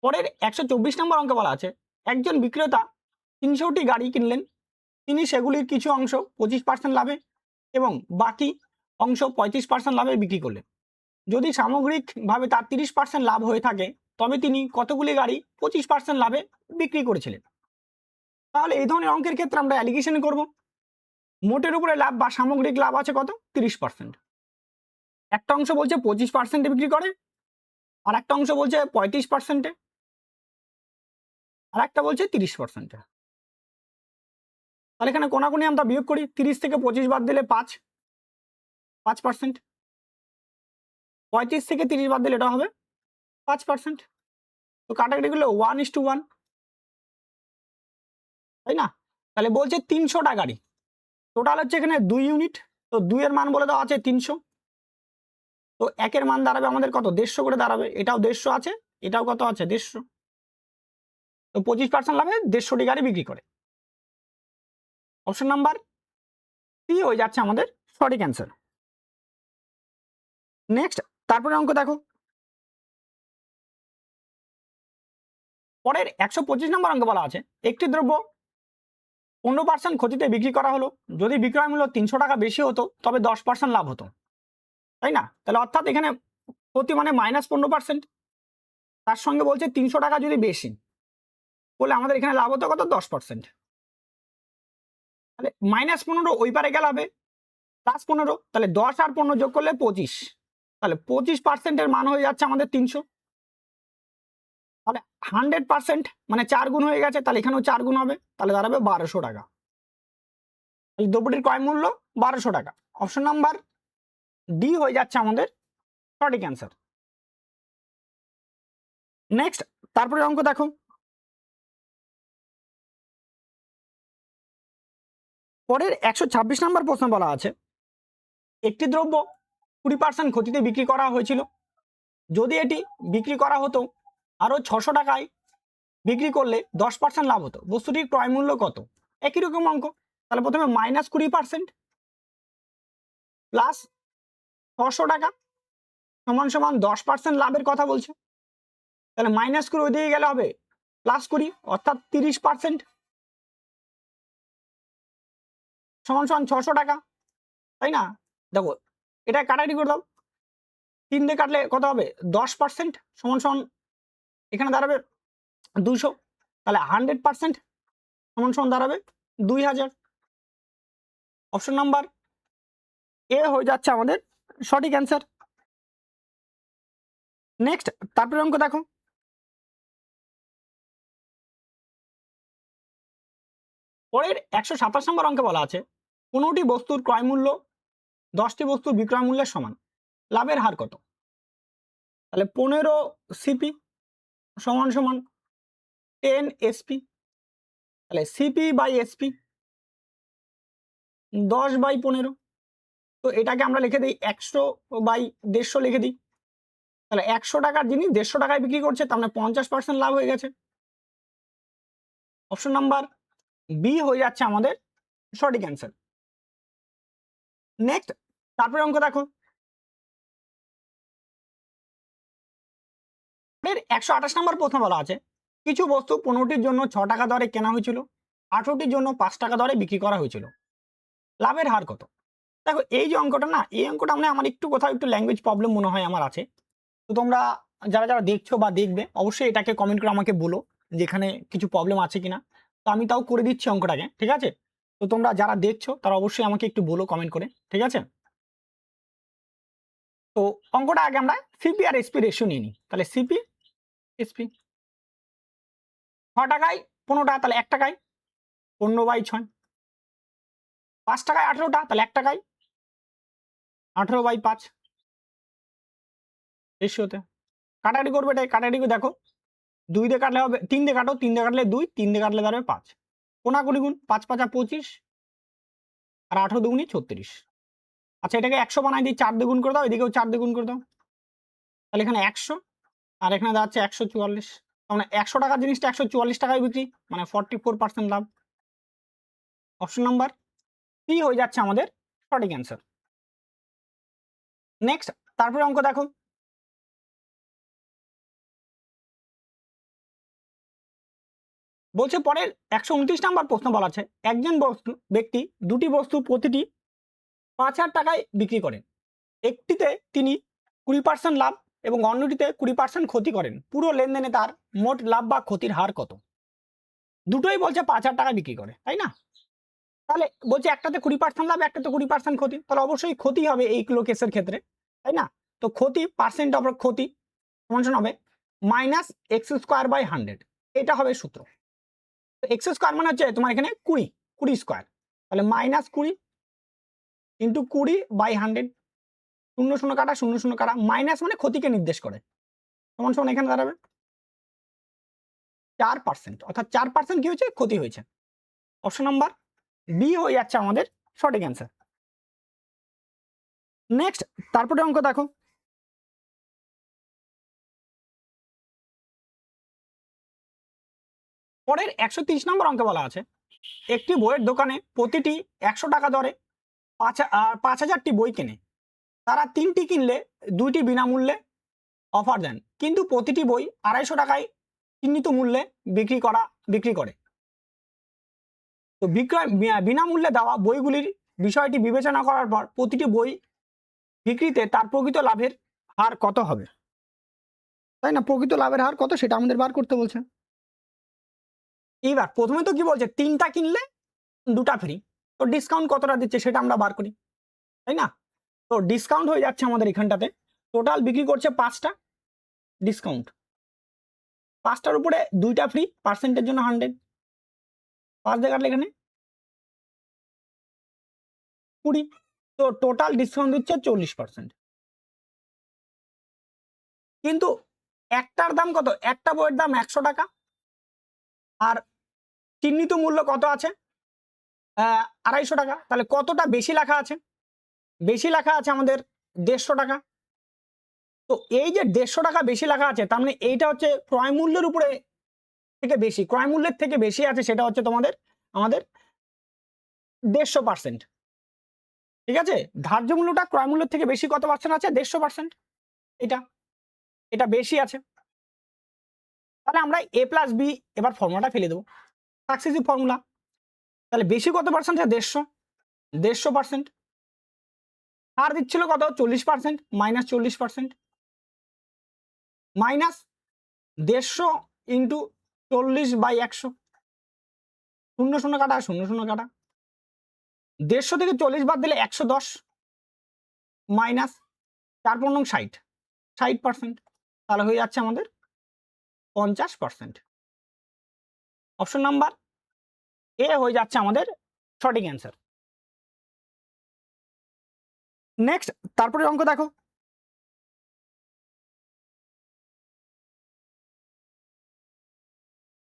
পরের 124 নম্বর অঙ্কে বলা আছে একজন বিক্রেতা 300টি গাড়ি কিনলেন, তিনি সেগুলির কিছু অংশ 25% লাভে এবং বাকি অংশ 35% লাভে বিক্রি করলেন। যদি সামগ্রিকভাবে তার 30% লাভ হয়ে থাকে তবে তিনি কতগুলি গাড়ি 25% লাভে বিক্রি করেছিলেন। তাহলে এই ধরনের অঙ্কের ক্ষেত্রে আমরা অ্যালিগেশন করব। মোটের উপরে লাভ বা সামগ্রিক লাভ আছে কত? 30%। একটা অংশ বলছে 25%-এ বিক্রি করে, আর একটা অংশ বলছে 35%-এ, আর একটা বলছে 30%-এ। তাহলে এখানে কোনাকুনি আমরা বিয়োগ করি, 30 থেকে 25 বাদ দিলে 5%, 35 থেকে 30 বাদ দিলে এটা হবে 5%। তো কাটাকাটি করলে 1:1, তাই না? তাহলে বলছে 300টা গাড়ি, টোটাল হচ্ছে এখানে 2 ইউনিট, তো 2 এর মান বলে দেওয়া আছে 300, তো 1 এর মান দাঁড়াবে আমাদের কত? 150 করে দাঁড়াবে। এটাও 150 আছে, এটাও কত আছে? 150। তো 25% লাভে 150টি গাড়ি বিক্রি করে। অপশন নাম্বার সি হয়ে যাচ্ছে আমাদের সঠিক অ্যান্সার। নেক্সট, তারপরে অঙ্ক দেখো। পরের 125 নম্বর অঙ্ক বলা আছে একটি দ্রব্য 15% ক্ষতিতে বিক্রি করা হলো, যদি বিক্রয় মূল্য 300 টাকা বেশি হতো তবে 10% লাভ হতো, তাই না? তাহলে অর্থাৎ এখানে ক্ষতি মানে -15%, তার সঙ্গে বলছে 300 টাকা যদি বেশি বলে আমাদের এখানে লাভ হতো কত? 10%। তাহলে -15 ওই পারে গেলে হবে +15, তাহলে 10 আর 15 যোগ করলে 25, তাহলে 25%-এর মান হয়ে যাচ্ছে আমাদের 300। তাহলে 100% মানে 4 গুণ হয়ে গেছে, তাহলে এখানেও 4 গুণ হবে, তাহলে দাঁড়াবে 1200 টাকা। তাহলে দ্রব্যটির ক্রয় মূল্য 1200 টাকা। অপশন নাম্বার ডি হয়ে যাচ্ছে আমাদের সঠিক অ্যান্সার। নেক্সট, তারপরে অঙ্ক দেখো। পরের 126 নম্বর প্রশ্ন বলা আছে একটি দ্রব্য 20% ক্ষতিতে বিক্রি করা হয়েছিল, যদি এটি বিক্রি করা হতো আরো 600 টাকায় বিক্রি করলে 10% লাভ হতো, বস্তুটির ক্রয় মূল্য কত? একই রকম অঙ্ক। তাহলে প্রথমে -20% প্লাস 600 টাকা সমান সমান 10% লাভের কথা বলছে। তাহলে -20 ওইদিকে গেলে হবে +20, অর্থাৎ 30% সমান সমান 600 টাকা, তাই না? দেখো এটা কাটাকাটি করে দাও, 3 দিয়ে কাটলে কত হবে? 10% সমান সমান এখানে দাঁড়াবে 200, তাহলে 100% সমান সমান দাঁড়াবে 2000। অপশন নাম্বার এ হয়ে যাচ্ছে আমাদের সঠিক অ্যান্সার। নেক্সট, তারপরে অঙ্ক দেখো। পরের 127 নম্বর অঙ্কে বলা আছে 15টি বস্তুর ক্রয় মূল্য 10টি বস্তুর বিক্রয় মূল্যের সমান, লাভের হার কত? তাহলে 15 সিপি সমান সমান 10 এসপি, তাহলে সিপি বাই এসপি 10/15, তো এটাকে আমরা লিখে দিই 100/150 লিখে দিই। তাহলে 100 টাকার জিনিস 150 টাকায় বিক্রি করছে, তার মানে 50% লাভ হয়ে গেছে। অপশন নাম্বার বি হয়ে যাচ্ছে আমাদের সঠিক অ্যান্সার। নেক্সট, তারপরে অঙ্ক দেখো। এর 128 নম্বর প্রশ্ন বলা আছে কিছু বস্তু 15টির জন্য 6 টাকা দরে কেনা হয়েছিল, 18টির জন্য 5 টাকা দরে বিক্রি করা হয়েছিল, লাভের হার কত? দেখো এই যে অঙ্কটা না, এই অঙ্কটা মানে আমার একটু কোথাও একটু ল্যাঙ্গুয়েজ প্রবলেম মনে হয় আমার আছে। তো তোমরা যারা যারা দেখছো বা দেখবে অবশ্যই এটাকে কমেন্ট করে আমাকে বলো যে এখানে কিছু প্রবলেম আছে কিনা। তো আমি তাও করে দিচ্ছি অঙ্কটাকে, ঠিক আছে? তো তোমরা যারা দেখছো তারা অবশ্যই আমাকে একটু বলো কমেন্ট করে, ঠিক আছে? তো অঙ্কটা আগে আমরা সিপি আর এসপি রেশিও নিয়ে নিই। তাহলে সিপি এসপি 6 টাকায় 15টা, তাহলে 1 টাকায় 15/6, 5 টাকায় 18টা, তাহলে 1 টাকায় 18/5 রেশিওতে। কাটাকাটি করবে, এটাই কাটাকাটি করে দেখো 2 দিয়ে কাটলে হবে, 3 দিয়ে কাটো, 3 দিয়ে কাটলে 2, 3 দিয়ে কাটলে দাঁড়াবে 5, কোনাকুনি গুণ 5 5 25 আর 18 দুগুণে 36। আচ্ছা এটাকে 100 বানাই দিই, 4 দিয়ে গুণ করে দাও, এদিকেও 4 দিয়ে গুণ করে দাও, তাহলে এখানে 100 আর এখানে দাঁড়াচ্ছে 144, মানে 100 টাকার জিনিসটা 144 টাকায় বিক্রি, মানে 44% লাভ। অপশন নাম্বার সি হয়ে যাচ্ছে আমাদের সঠিক অ্যান্সার। নেক্সট, তারপরে অঙ্ক দেখো। বলছে পরের 129 নম্বর প্রশ্ন বলা আছে, একজন ব্যক্তি দুটি বস্তু প্রতিটি 5,000 টাকায় বিক্রি করেন। একটিতে তিনি 20% লাভ এবং অন্যটিতে 20% ক্ষতি করেন। পুরো লেনদেনে তার মোট লাভ বা ক্ষতির হার কত? দুটোই বলছে 5,000 টাকায় বিক্রি করে, তাই না? তাহলে বলছে একটাতে 20% লাভ, একটাতে 20% ক্ষতি, তাহলে অবশ্যই ক্ষতি হবে এই কেসের ক্ষেত্রে, তাই না? তো ক্ষতি পার্সেন্ট অফ ক্ষতি সমান হবে -x²/100, এটা হবে সূত্র। তো x² মানে হচ্ছে তোমার এখানে 20 স্কোয়ার, তাহলে -20 ইন্টু 20/100, 0 কাটা 0 কাটা, মাইনাস মানে ক্ষতিকে নির্দেশ করে, সমান এখানে দাঁড়াবে 4%, অর্থাৎ 4% কি হয়েছে? ক্ষতি হয়েছে। অপশন নাম্বার বি হয়ে যাচ্ছে আমাদের সঠিক অ্যান্সার। নেক্সট তারপরে অঙ্ক দেখো, পরের 130 নম্বর অঙ্কে বলা আছে, একটি বইয়ের দোকানে প্রতিটি 100 টাকা দরে 5,000টি বই কেনে। তারা 3টি কিনলে 2টি বিনামূল্যে অফার দেন, কিন্তু প্রতিটি বই 250 টাকায় চিহ্নিত মূল্যে বিক্রি করে। তো বিনামূল্যে দেওয়া বইগুলির বিষয়টি বিবেচনা করার পর প্রতিটি বই বিক্রিতে তার প্রকৃত লাভের হার কত হবে? তাই না? প্রকৃত লাভের হার কত সেটা আমাদের বার করতে বলছে। এইবার প্রথমে তো কি বলছে, 3টা কিনলে 2টা ফ্রি, তো ডিসকাউন্ট কতটা দিচ্ছে সেটা আমরা বার করি, তাই না? তো ডিসকাউন্ট হয়ে যাচ্ছে আমাদের এখানটাতে, টোটাল বিক্রি করছে 5টা, ডিসকাউন্ট 5টার উপরে 2টা ফ্রি, পার্সেন্টের জন্য 100, 5 দিয়ে কাটলে এখানে 20, তো টোটাল ডিসকাউন্ট দিচ্ছে 40%। কিন্তু একটার দাম কত? একটা বইয়ের দাম 100 টাকা, আর চিহ্নিত মূল্য কত আছে? 250 টাকা। তাহলে কতটা বেশি লেখা আছে? বেশি লেখা আছে আমাদের 150 টাকা। তো এই যে 150 টাকা বেশি লেখা আছে, তার মানে এইটা হচ্ছে ক্রয় মূল্যের উপরে থেকে বেশি, ক্রয় মূল্যের থেকে বেশি আছে, সেটা হচ্ছে আমাদের 150%। ঠিক আছে, ধার্য মূল্যটা ক্রয় মূল্যের থেকে বেশি কত পার্সেন্ট আছে? 150%। এটা বেশি আছে, তাহলে আমরা a+b এবার ফর্মুলাটা ফেলে দেবো, সাকসেসিভ ফর্মুলা। তাহলে বেশি কত পার্সেন্ট? 150%। আর দিচ্ছিল কত? 40%, -40%, মাইনাস 150 ইন্টু 40/100, 0 কাটা 0 কাটা, 150 থেকে 40 বাদ দিলে 110, মাইনাস 4×9 60%, তাহলে হয়ে যাচ্ছে আমাদের 50%। অপশন নাম্বার এ হয়ে যাচ্ছে আমাদের সঠিক অ্যান্সার। নেক্সট তারপরে অঙ্ক দেখো,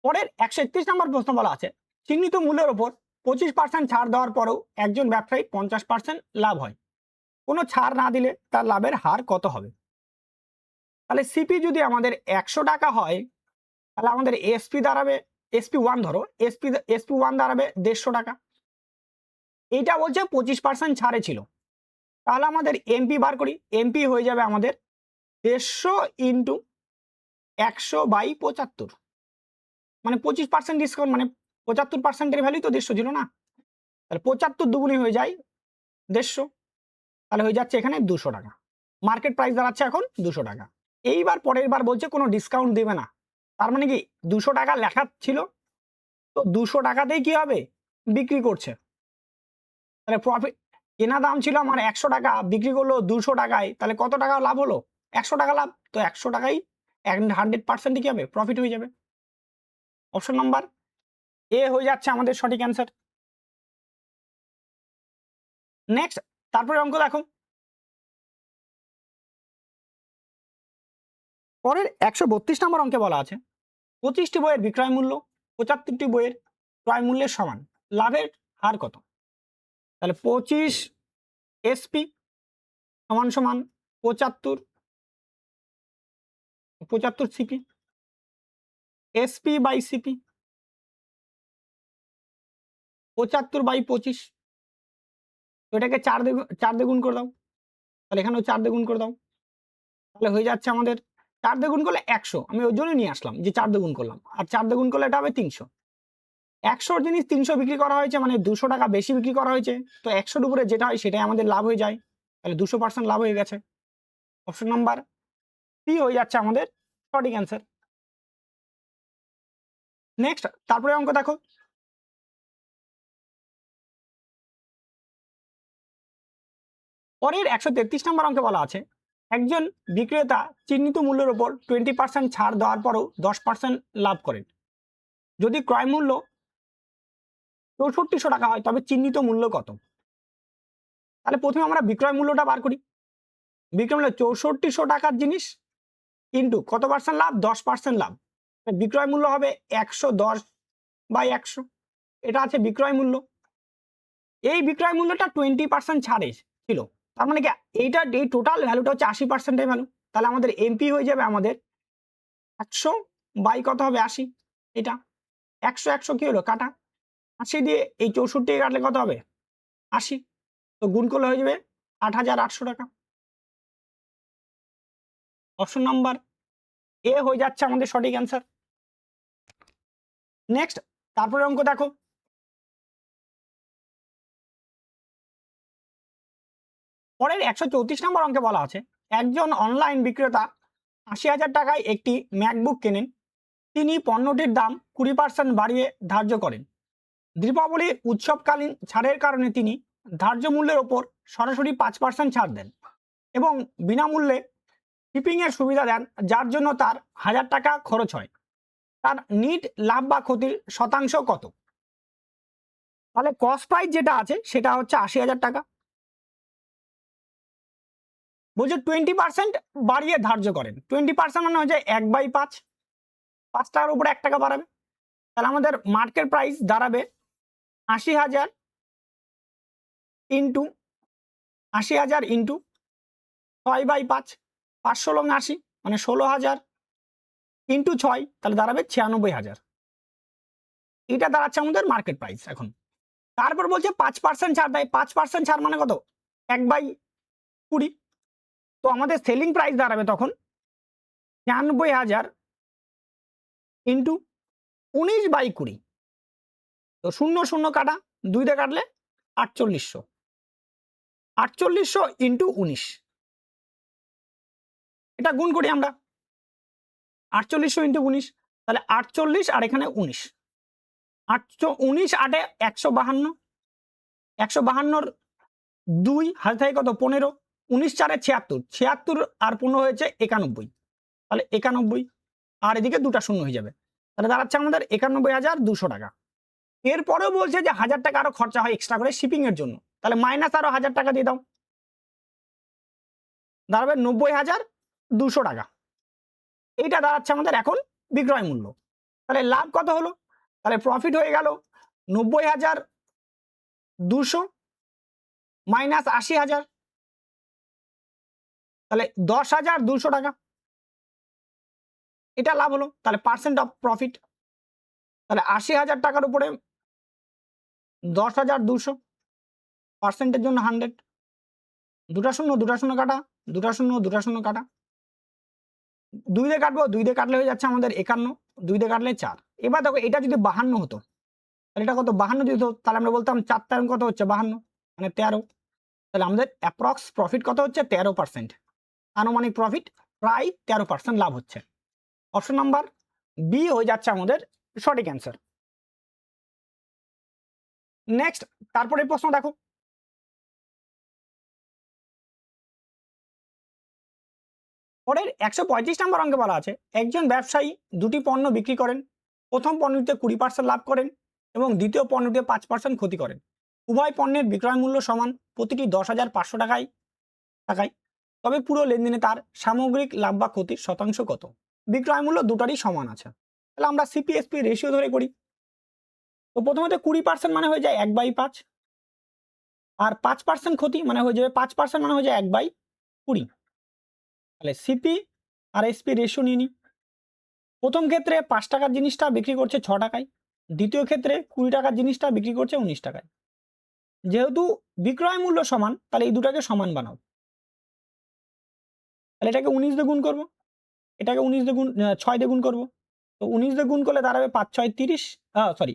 পরের 131 নম্বর প্রশ্ন বলা আছে, চিহ্নিত মূল্যের উপর 25% ছাড় দেওয়ার পরেও একজন ব্যবসায়ী 50% লাভ হয়, কোনো ছাড় না দিলে তার লাভের হার কত হবে? তাহলে সিপি যদি আমাদের 100 টাকা হয়, তাহলে আমাদের এসপি দাঁড়াবে, SP1 ধরো, SP1 দাঁড়াবে 150 টাকা। এইটা বলছে 25% ছাড়ে ছিল, তাহলে আমাদের এমপি বার করি। এমপি হয়ে যাবে আমাদের 150 ইন্টু 100/75, মানে 25% ডিসকাউন্ট, মানে 75%-এর ভ্যালু তো 150 ছিল না, তাহলে 75 দুগুণি হয়ে যায় 150, তাহলে হয়ে যাচ্ছে এখানে 200 টাকা। মার্কেট প্রাইস দাঁড়াচ্ছে এখন 200 টাকা। এইবার পরের বার বলছে কোনো ডিসকাউন্ট দেবে না, তার মানে কি 200 টাকা লেখা ছিল, তো 200 টাকাতেই কি হবে? বিক্রি করছে। তাহলে প্রফিট, কেনা দাম ছিল আমার 100 টাকা, বিক্রি করলো 200 টাকায়, তাহলে কত টাকা লাভ হলো? 100 টাকা লাভ। তো 100 টাকাই 100% কি হবে? প্রফিট হয়ে যাবে। অপশন নাম্বার এ হয়ে যাচ্ছে আমাদের সঠিক অ্যান্সার। নেক্সট তারপরে অঙ্ক দেখো, পরের 132 নম্বর অঙ্কে বলা আছে, 25টি বইয়ের বিক্রয় মূল্য 75টি বইয়ের ক্রয় মূল্যের সমান, লাভের হার কত? তাহলে 25 এসপি সমান সমান 75 সিপি, SP/CP 75/25, তো এটাকে 4 দিয়ে গুণ করে দাও, তাহলে এখানেও 4 দিয়ে গুণ করে দাও, তাহলে হয়ে যাচ্ছে আমাদের 4 দিয়ে গুণ করলে 100, আমি ওই জন্যই নিয়ে আসলাম যে 4 দিয়ে গুণ করলাম, আর 4 দিয়ে গুণ করলে এটা হবে 300, 100 জিনিস 300 বিক্রি করা হয়েছে, মানে 200 টাকা বেশি বিক্রি করা হয়েছে। তো 100-র উপরে যেটা হয় সেটাই আমাদের লাভ হয়ে যায়, তাহলে 200% লাভ হয়ে গেছে। অপশন নাম্বার সি হয়ে যাচ্ছে আমাদের সঠিক অ্যান্সার। নেক্সট তারপরে অঙ্ক দেখো, পরের 133 নম্বর অঙ্কে বলা আছে একজন বিক্রেতা চিহ্নিত মূল্যের উপর 20% ছাড় দেওয়ার পরও 10% লাভ করেন। যদি ক্রয় মূল্য 6400 টাকা হয় তবে চিহ্নিত মূল্য কত? তাহলে প্রথমে আমরা বিক্রয় মূল্যটা বার করি। বিক্রয় মূল্য 6400 টাকার জিনিস কিন্তু কত পার্সেন্ট লাভ? 10% লাভ। বিক্রয় মূল্য হবে 110/100, এটা আছে বিক্রয় মূল্য। এই বিক্রয় মূল্যটা 20% ছাড়ে ছিল, তার মানে কি এইটা এই টোটাল ভ্যালুটা হচ্ছে 80% ভ্যালু। তাহলে আমাদের এমপি হয়ে যাবে আমাদের 100 বাই কত হবে 80, এটা 100 কি হলো কাটা, 80 দিয়ে এই 64 কাটলে কত হবে 80, তো গুণ করলে হয়ে যাবে 8800 টাকা। অপশন নাম্বার এ হয়ে যাচ্ছে আমাদের সঠিক অ্যান্সার। নেক্সট তারপরে অঙ্ক দেখো, পরের 134 নম্বর অঙ্কে বলা আছে একজন অনলাইন বিক্রেতা 80,000 টাকায় একটি ম্যাকবুক কেনেন। তিনি পণ্যটির দাম 20% বাড়িয়ে ধার্য করেন। দীপাবলির উৎসবকালীন ছাড়ের কারণে তিনি ধার্য মূল্যের ওপর সরাসরি 5% ছাড় দেন এবং বিনামূল্যে শিপিং এর সুবিধা দেন, যার জন্য তার 1000 টাকা খরচ হয়। তার নিট লাভ বা ক্ষতির শতাংশ কত? তাহলে কস্ট প্রাইস যেটা আছে সেটা হচ্ছে 80,000 টাকা, বলছে 20% বাড়িয়ে ধার্য করেন। 20% মানে হচ্ছে 1/5, 5 টাকার উপরে 1 টাকা বাড়াবে, তাহলে আমাদের মার্কেট প্রাইস দাঁড়াবে 80,000 ইন্টু 80,000 ইন্টু 6/5, 500 লং 80 মানে 16,000 ইন্টু 6, তাহলে দাঁড়াবে 96,000। এটা দাঁড়াচ্ছে আমাদের মার্কেট প্রাইস। এখন তারপর বলছে 5% ছাড় দেয়, 5% ছাড় মানে কত 1/20, তো আমাদের সেলিং প্রাইস দাঁড়াবে তখন 96,000 ইন্টু 19/20, তো 0 কাটা 2 দিয়ে কাটলে 4800, 4800 ইন্টু 19, এটা গুণ করি আমরা 4800 ইন্টু 19, তাহলে 48 আর এখানে 19, 19 8 152, 152 2 হাতে থাকে কত 15, 19 4 76, 76 আর 15 হয়েছে 91, তাহলে 91 আর এদিকে দুটা শূন্য হয়ে যাবে, তাহলে দাঁড়াচ্ছে আমাদের 91,200 টাকা। এরপরেও বলছে যে 1000 টাকা আরো খরচা হয় এক্সট্রা করে শিপিং এর জন্য, তাহলে মাইনাস আরো 1000 টাকা দিয়ে দাও, দাঁড়াবে 90,200 টাকা। এইটা দাঁড়াচ্ছে আমাদের এখন বিক্রয় মূল্য। তাহলে লাভ কত হলো? তাহলে প্রফিট হয়ে গেল 90,200 মাইনাস 80,000, তাহলে 10,200 টাকা, এটা লাভ হলো। তাহলে পার্সেন্ট অফ প্রফিট, তাহলে 80,000 টাকার উপরে 10,200, পার্সেন্টের জন্য 100, দুটা শূন্য কাটা, দুটা শূন্য কাটা, 2 দিয়ে কাটবো, 2 দিয়ে কাটলে হয়ে যাচ্ছে আমাদের 51, 2 দিয়ে কাটলে 4। এবার দেখো এটা যদি 52 হতো, তাহলে এটা কত 52 যদি হতো, তাহলে আমরা বলতাম 4 টাইম কত হচ্ছে 52 মানে 13, তাহলে আমাদের অ্যাপ্রক্স প্রফিট কত হচ্ছে 13%, আনুমানিক প্রফিট প্রায় 13% লাভ হচ্ছে। অপশন নাম্বার বি হয়ে যাচ্ছে আমাদের সঠিক অ্যান্সার। নেক্সট তারপরে প্রশ্ন দেখো, পরের 135 নম্বর অঙ্কে বলা আছে একজন ব্যবসায়ী দুটি পণ্য বিক্রি করেন। প্রথম পণ্যটিতে 20% লাভ করেন এবং দ্বিতীয় পণ্যটিতে 5% ক্ষতি করেন। উভয় পণ্যের বিক্রয় মূল্য সমান, প্রতিটি 10,500 টাকায়, তবে পুরো লেনদেনে তার সামগ্রিক লাভ বা ক্ষতির শতাংশ কত? বিক্রয় মূল্য দুটারই সমান আছে, তাহলে আমরা সিপিএসপি রেশিও ধরে করি। তো প্রথমত 20% মানে হয়ে যায় 1/5, আর 5% ক্ষতি মানে হয়ে যাবে 5% মানে হয়ে যায় 1/20, তাহলে সিপি আর এসপি রেশিও নিয়ে নিই। প্রথম ক্ষেত্রে 5 টাকার জিনিসটা বিক্রি করছে 6 টাকায়, দ্বিতীয় ক্ষেত্রে 20 টাকার জিনিসটা বিক্রি করছে 19 টাকায়। যেহেতু বিক্রয় মূল্য সমান, তাহলে এই দুটাকে সমান বানাও, তাহলে এটাকে 19 দিয়ে গুণ করবো, এটাকে 19 দিয়ে গুণ 6 দিয়ে গুণ করবো, তো 19 দিয়ে গুণ করলে দাঁড়াবে 5 6 30, সরি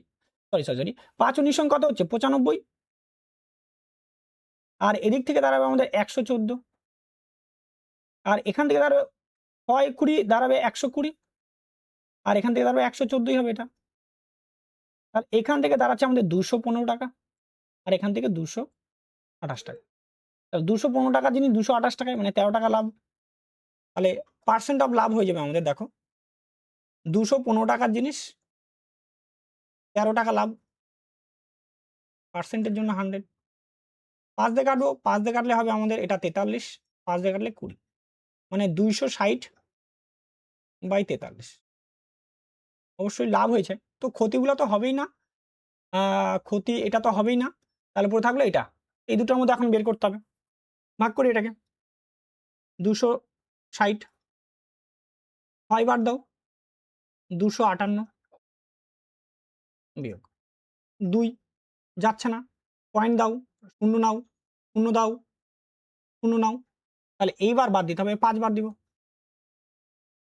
সরি 5 19 কত হচ্ছে 95, আর এদিক থেকে দাঁড়াবে আমাদের 114, আর এখান থেকে দাঁড়াবে 6 20 দাঁড়াবে 120, আর এখান থেকে দাঁড়াবে 114 হবে এটা, আর এখান থেকে দাঁড়াচ্ছে আমাদের 215 টাকা, আর এখান থেকে 228 টাকা। 215 টাকা জিনিস 228 টাকায়, মানে 13 টাকা লাভ। তাহলে পার্সেন্ট অফ লাভ হয়ে যাবে আমাদের, দেখো 215 টাকার জিনিস 13 টাকা লাভ, পার্সেন্টের জন্য 100। 5 দিয়ে কাটবো, 5 দিয়ে কাটলে হবে আমাদের এটা 43, 5 দিয়ে কাটলে 20, মানে 260/43। অবশ্যই লাভ হয়েছে, তো ক্ষতিগুলো তো হবেই না, ক্ষতি এটা তো হবেই না, তাহলে পুরো থাকলো এটা। এই দুটোর মধ্যে এখন বের করতে হবে, ভাগ করি এটাকে 260, 6 বার দাও 258 বিয়োগ 2, যাচ্ছে না, পয়েন্ট দাও, 0 নাও, 0 দাও, 0 নাও, তাহলে এইবার বাদ দিতে হবে, 5 বার দিব,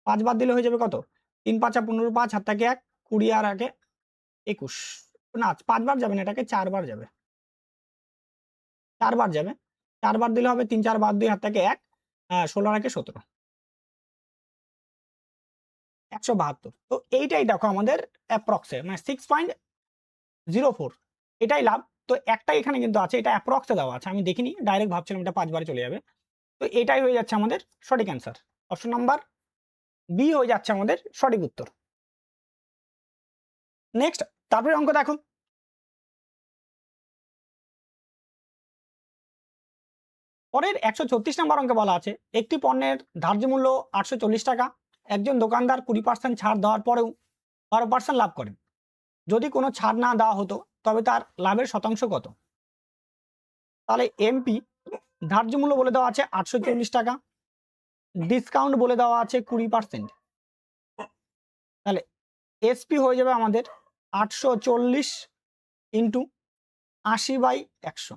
5 বার দিলে হয়ে যাবে কত, 3 5 15, 5 হাত থেকে 1 20, আর আগে 21, না 5 বার যাবে না, এটাকে 4 বার যাবে, 4 বার যাবে, 4 বার দিলে হবে 3 4 বার 2 হাত থেকে 1, 16 আর 17, 172। তো এইটাই দেখো আমাদের অ্যাপ্রক্সে, মানে 6.04, এটাই লাভ। তো একটা এখানে কিন্তু আছে, এটা অ্যাপ্রক্সে দেওয়া আছে, আমি দেখিনি, ডাইরেক্ট ভাবছিলাম এটা 5 বারে চলে যাবে। তো এটাই হয়ে যাচ্ছে আমাদের সঠিক অ্যান্সার, অপশন নাম্বার বি হয়ে যাচ্ছে আমাদের সঠিক উত্তর। নেক্সট, তারপরে অঙ্ক দেখো, পরের 136 নম্বর অঙ্কে বলা আছে একটি পণ্যের ধার্য মূল্য 840 টাকা, একজন দোকানদার 20% ছাড় দেওয়ার পরেও 12% লাভ করেন। যদি কোনো ছাড় না দেওয়া হতো তবে তার লাভের শতাংশ কত? তাহলে এমপি ধার্য মূল্য বলে দেওয়া আছে 840 টাকা, ডিসকাউন্ট বলে দেওয়া আছে 20%, তাহলে এসপি হয়ে যাবে আমাদের 840 ইন্টু 80/100।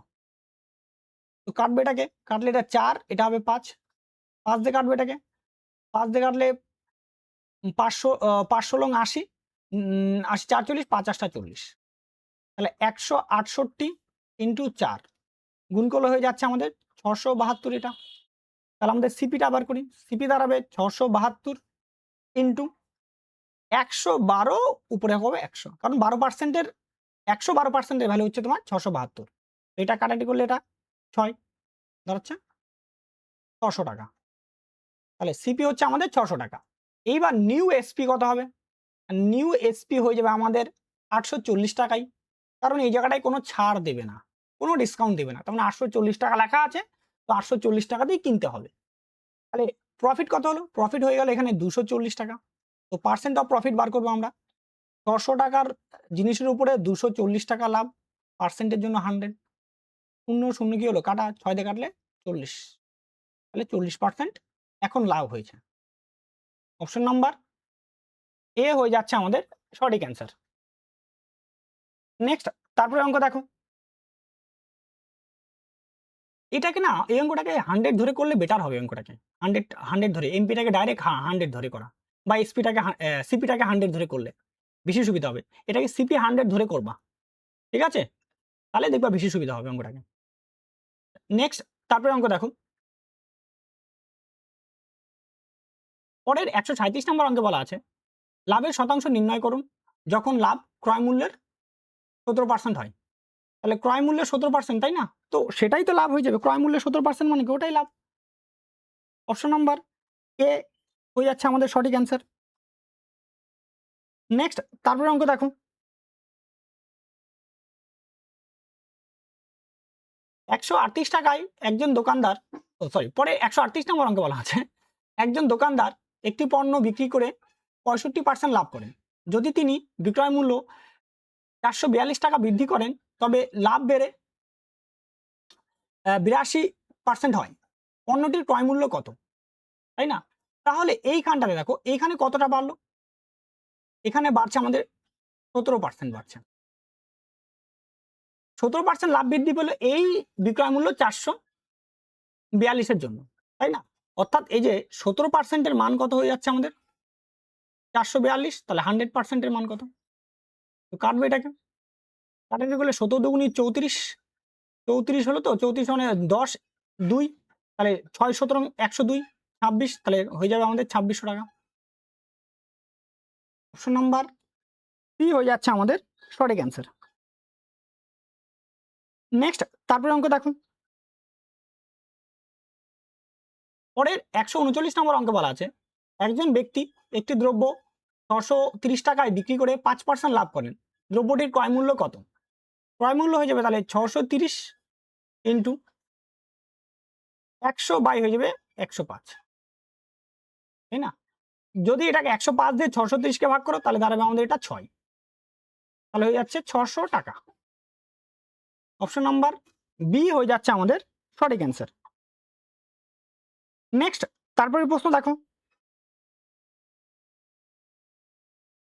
তো কাটবে এটাকে, কাটলে এটা 4, এটা হবে 5, 5 দিয়ে কাটবে এটাকে, 5 দিয়ে কাটলে 500, 500 লং 80, 80 4 40, 5 8 40, তাহলে 168 ইন্টু 4 গুণ করলে হয়ে যাচ্ছে আমাদের 672। এটা তাহলে আমাদের সিপিটা আবার করি, সিপি দাঁড়াবে 672 ইন্টু 112 উপরে হবে 100, কারণ 12%-এর 112%-এর ভ্যালু হচ্ছে তোমার 672। এটা কাটাটি করলে এটা 6 দাঁড়াচ্ছে 600 টাকা, তাহলে সিপি হচ্ছে আমাদের 600 টাকা। এইবার নিউ এসপি কত হবে? নিউ এসপি হয়ে যাবে আমাদের 840 টাকাই, কারণ এই জায়গাটায় কোনো ছাড় দেবে না, কোনো ডিসকাউন্ট দেবে না, তার মানে 840 টাকা লেখা আছে, তো 840 টাকা দিয়ে কিনতে হবে। তাহলে প্রফিট কত হলো? প্রফিট হয়ে গেল এখানে 240 টাকা। তো পার্সেন্ট অফ প্রফিট বার করবো আমরা, 600 টাকার জিনিসের উপরে 240 টাকা লাভ, পার্সেন্টের জন্য 100, 0 0 কি হলো কাটা, 6 দিয়ে কাটলে 40, তাহলে 40% এখন লাভ হয়েছে। অপশন নাম্বার এ হয়ে যাচ্ছে আমাদের সঠিক অ্যান্সার। নেক্সট, তারপরে অঙ্ক দেখো, এটাকে না, এই অঙ্কটাকে 100 ধরে করলে বেটার হবে, অঙ্কটাকে 100 ধরে, এমপিটাকে ডাইরেক্ট 100 ধরে করা, বা এসপিটাকে সিপিটাকে 100 ধরে করলে বেশি সুবিধা হবে। এটাকে সিপি 100 ধরে করবা, ঠিক আছে, তাহলে দেখবা বেশি সুবিধা হবে অঙ্কটাকে। নেক্সট, তারপরে অঙ্ক দেখো, পরের 137 নম্বর অঙ্কে বলা আছে লাভের শতাংশ নির্ণয় করুন যখন লাভ ক্রয় মূল্যের 17% হয়। তাহলে ক্রয় মূল্যের 17%, তাই না? তো সেটাই তো লাভ হয়ে যাবে, ক্রয় মূল্যের 17% মানে কি ওটাই লাভ। অপশন নাম্বার এ হয়ে যাচ্ছে আমাদের সঠিক অ্যান্সার। নেক্সট, তারপরে অঙ্ক দেখো, 138 টাকায় একজন দোকানদার, পরে 138 নম্বর অঙ্কে বলা আছে একজন দোকানদার একটি পণ্য বিক্রি করে 65% লাভ করেন। যদি তিনি বিক্রয় মূল্য 442 টাকা বৃদ্ধি করেন তবে লাভ বেড়ে 82% হয়। পণ্যটির ক্রয় মূল্য কত? তাই না? তাহলে এইখানটাতে দেখো, এইখানে কতটা বাড়লো, এখানে বাড়ছে আমাদের 17% বাড়ছে। 17% লাভ বৃদ্ধি পেলো এই বিক্রয় মূল্য 442-এর জন্য, তাই না? অর্থাৎ এই যে 17%-এর মান কত হয়ে যাচ্ছে আমাদের 442, তাহলে 100%-এর মান কত? তো কাটবে এটাকে, কাটাকাটি করলে 17 দুগুনি 34, 34 হলো তো, 34 মানে 10 2, তাহলে 6 17 102, 26, তাহলে হয়ে যাবে আমাদের 2600 টাকা। অপশন নাম্বার সি হয়ে যাচ্ছে আমাদের সঠিক অ্যান্সার। নেক্সট তারপরে অঙ্ক দেখুন, পরের 139 নম্বর অঙ্কে বলা আছে একজন ব্যক্তি একটি দ্রব্য 630 টাকায় বিক্রি করে 5% লাভ করেন, দ্রব্যটির ক্রয় মূল্য কত? ক্রয় মূল্য হয়ে যাবে তাহলে 630 ইন্টু 100 বাই হয়ে যাবে 105, তাই না? যদি এটাকে 105 দিয়ে 630কে ভাগ করো তাহলে দাঁড়াবে আমাদের এটা 6, তাহলে হয়ে যাচ্ছে 600 টাকা। অপশন নাম্বার বি হয়ে যাচ্ছে আমাদের সঠিক অ্যান্সার। নেক্সট তারপরে প্রশ্ন দেখো,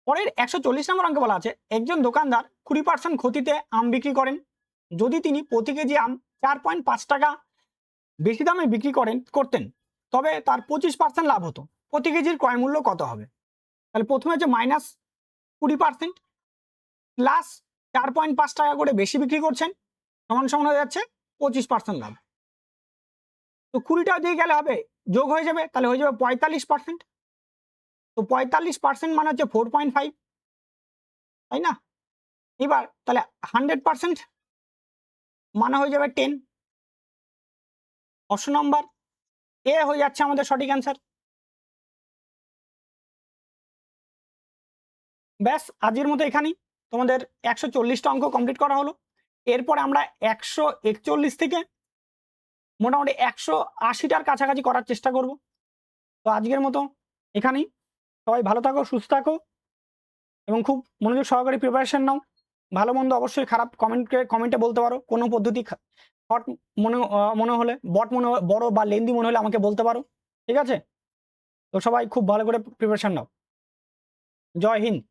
পরের 140 নম্বর অঙ্কে বলা আছে একজন দোকানদার 20% ক্ষতিতে আম বিক্রি করেন, যদি তিনি প্রতি কেজি আম 4.5 টাকা বেশি দামে বিক্রি করতেন তবে তার 25% লাভ হতো, প্রতি কেজির ক্রয় মূল্য কত হবে? তাহলে প্রথমে হচ্ছে -20% প্লাস 4.5 টাকা করে বেশি বিক্রি করছেন সমান সমান হয়ে যাচ্ছে 25% লাভ। তো 20টা দিয়ে গেলে হবে যোগ হয়ে যাবে, তাহলে হয়ে যাবে 45%। তো 45% মানে হচ্ছে 4.5, তাই না? এবার তাহলে 100% মানে হয়ে যাবে 10। অপশন নাম্বার এ হয়ে যাচ্ছে আমাদের সঠিক অ্যান্সার। ব্যাস আজকের মতো এখানেই তোমাদের 140টা অঙ্ক কমপ্লিট করা হলো। এরপরে আমরা 141 থেকে মোটামুটি 180টার কাছাকাছি করার চেষ্টা করব। তো আজকের মতো এখানেই, সবাই ভালো থাকো, সুস্থ থাকো এবং খুব মনোযোগ সহকারে প্রিপারেশন নাও। ভালো মন্দ অবশ্যই খারাপ কমেন্টে বলতে পারো, কোনো পদ্ধতি হট মনে হলে বট মনে বড় বা লেন্দি মনে হলে আমাকে বলতে পারো, ঠিক আছে? তো সবাই খুব ভালো করে প্রিপারেশন নাও। জয় হিন্দ।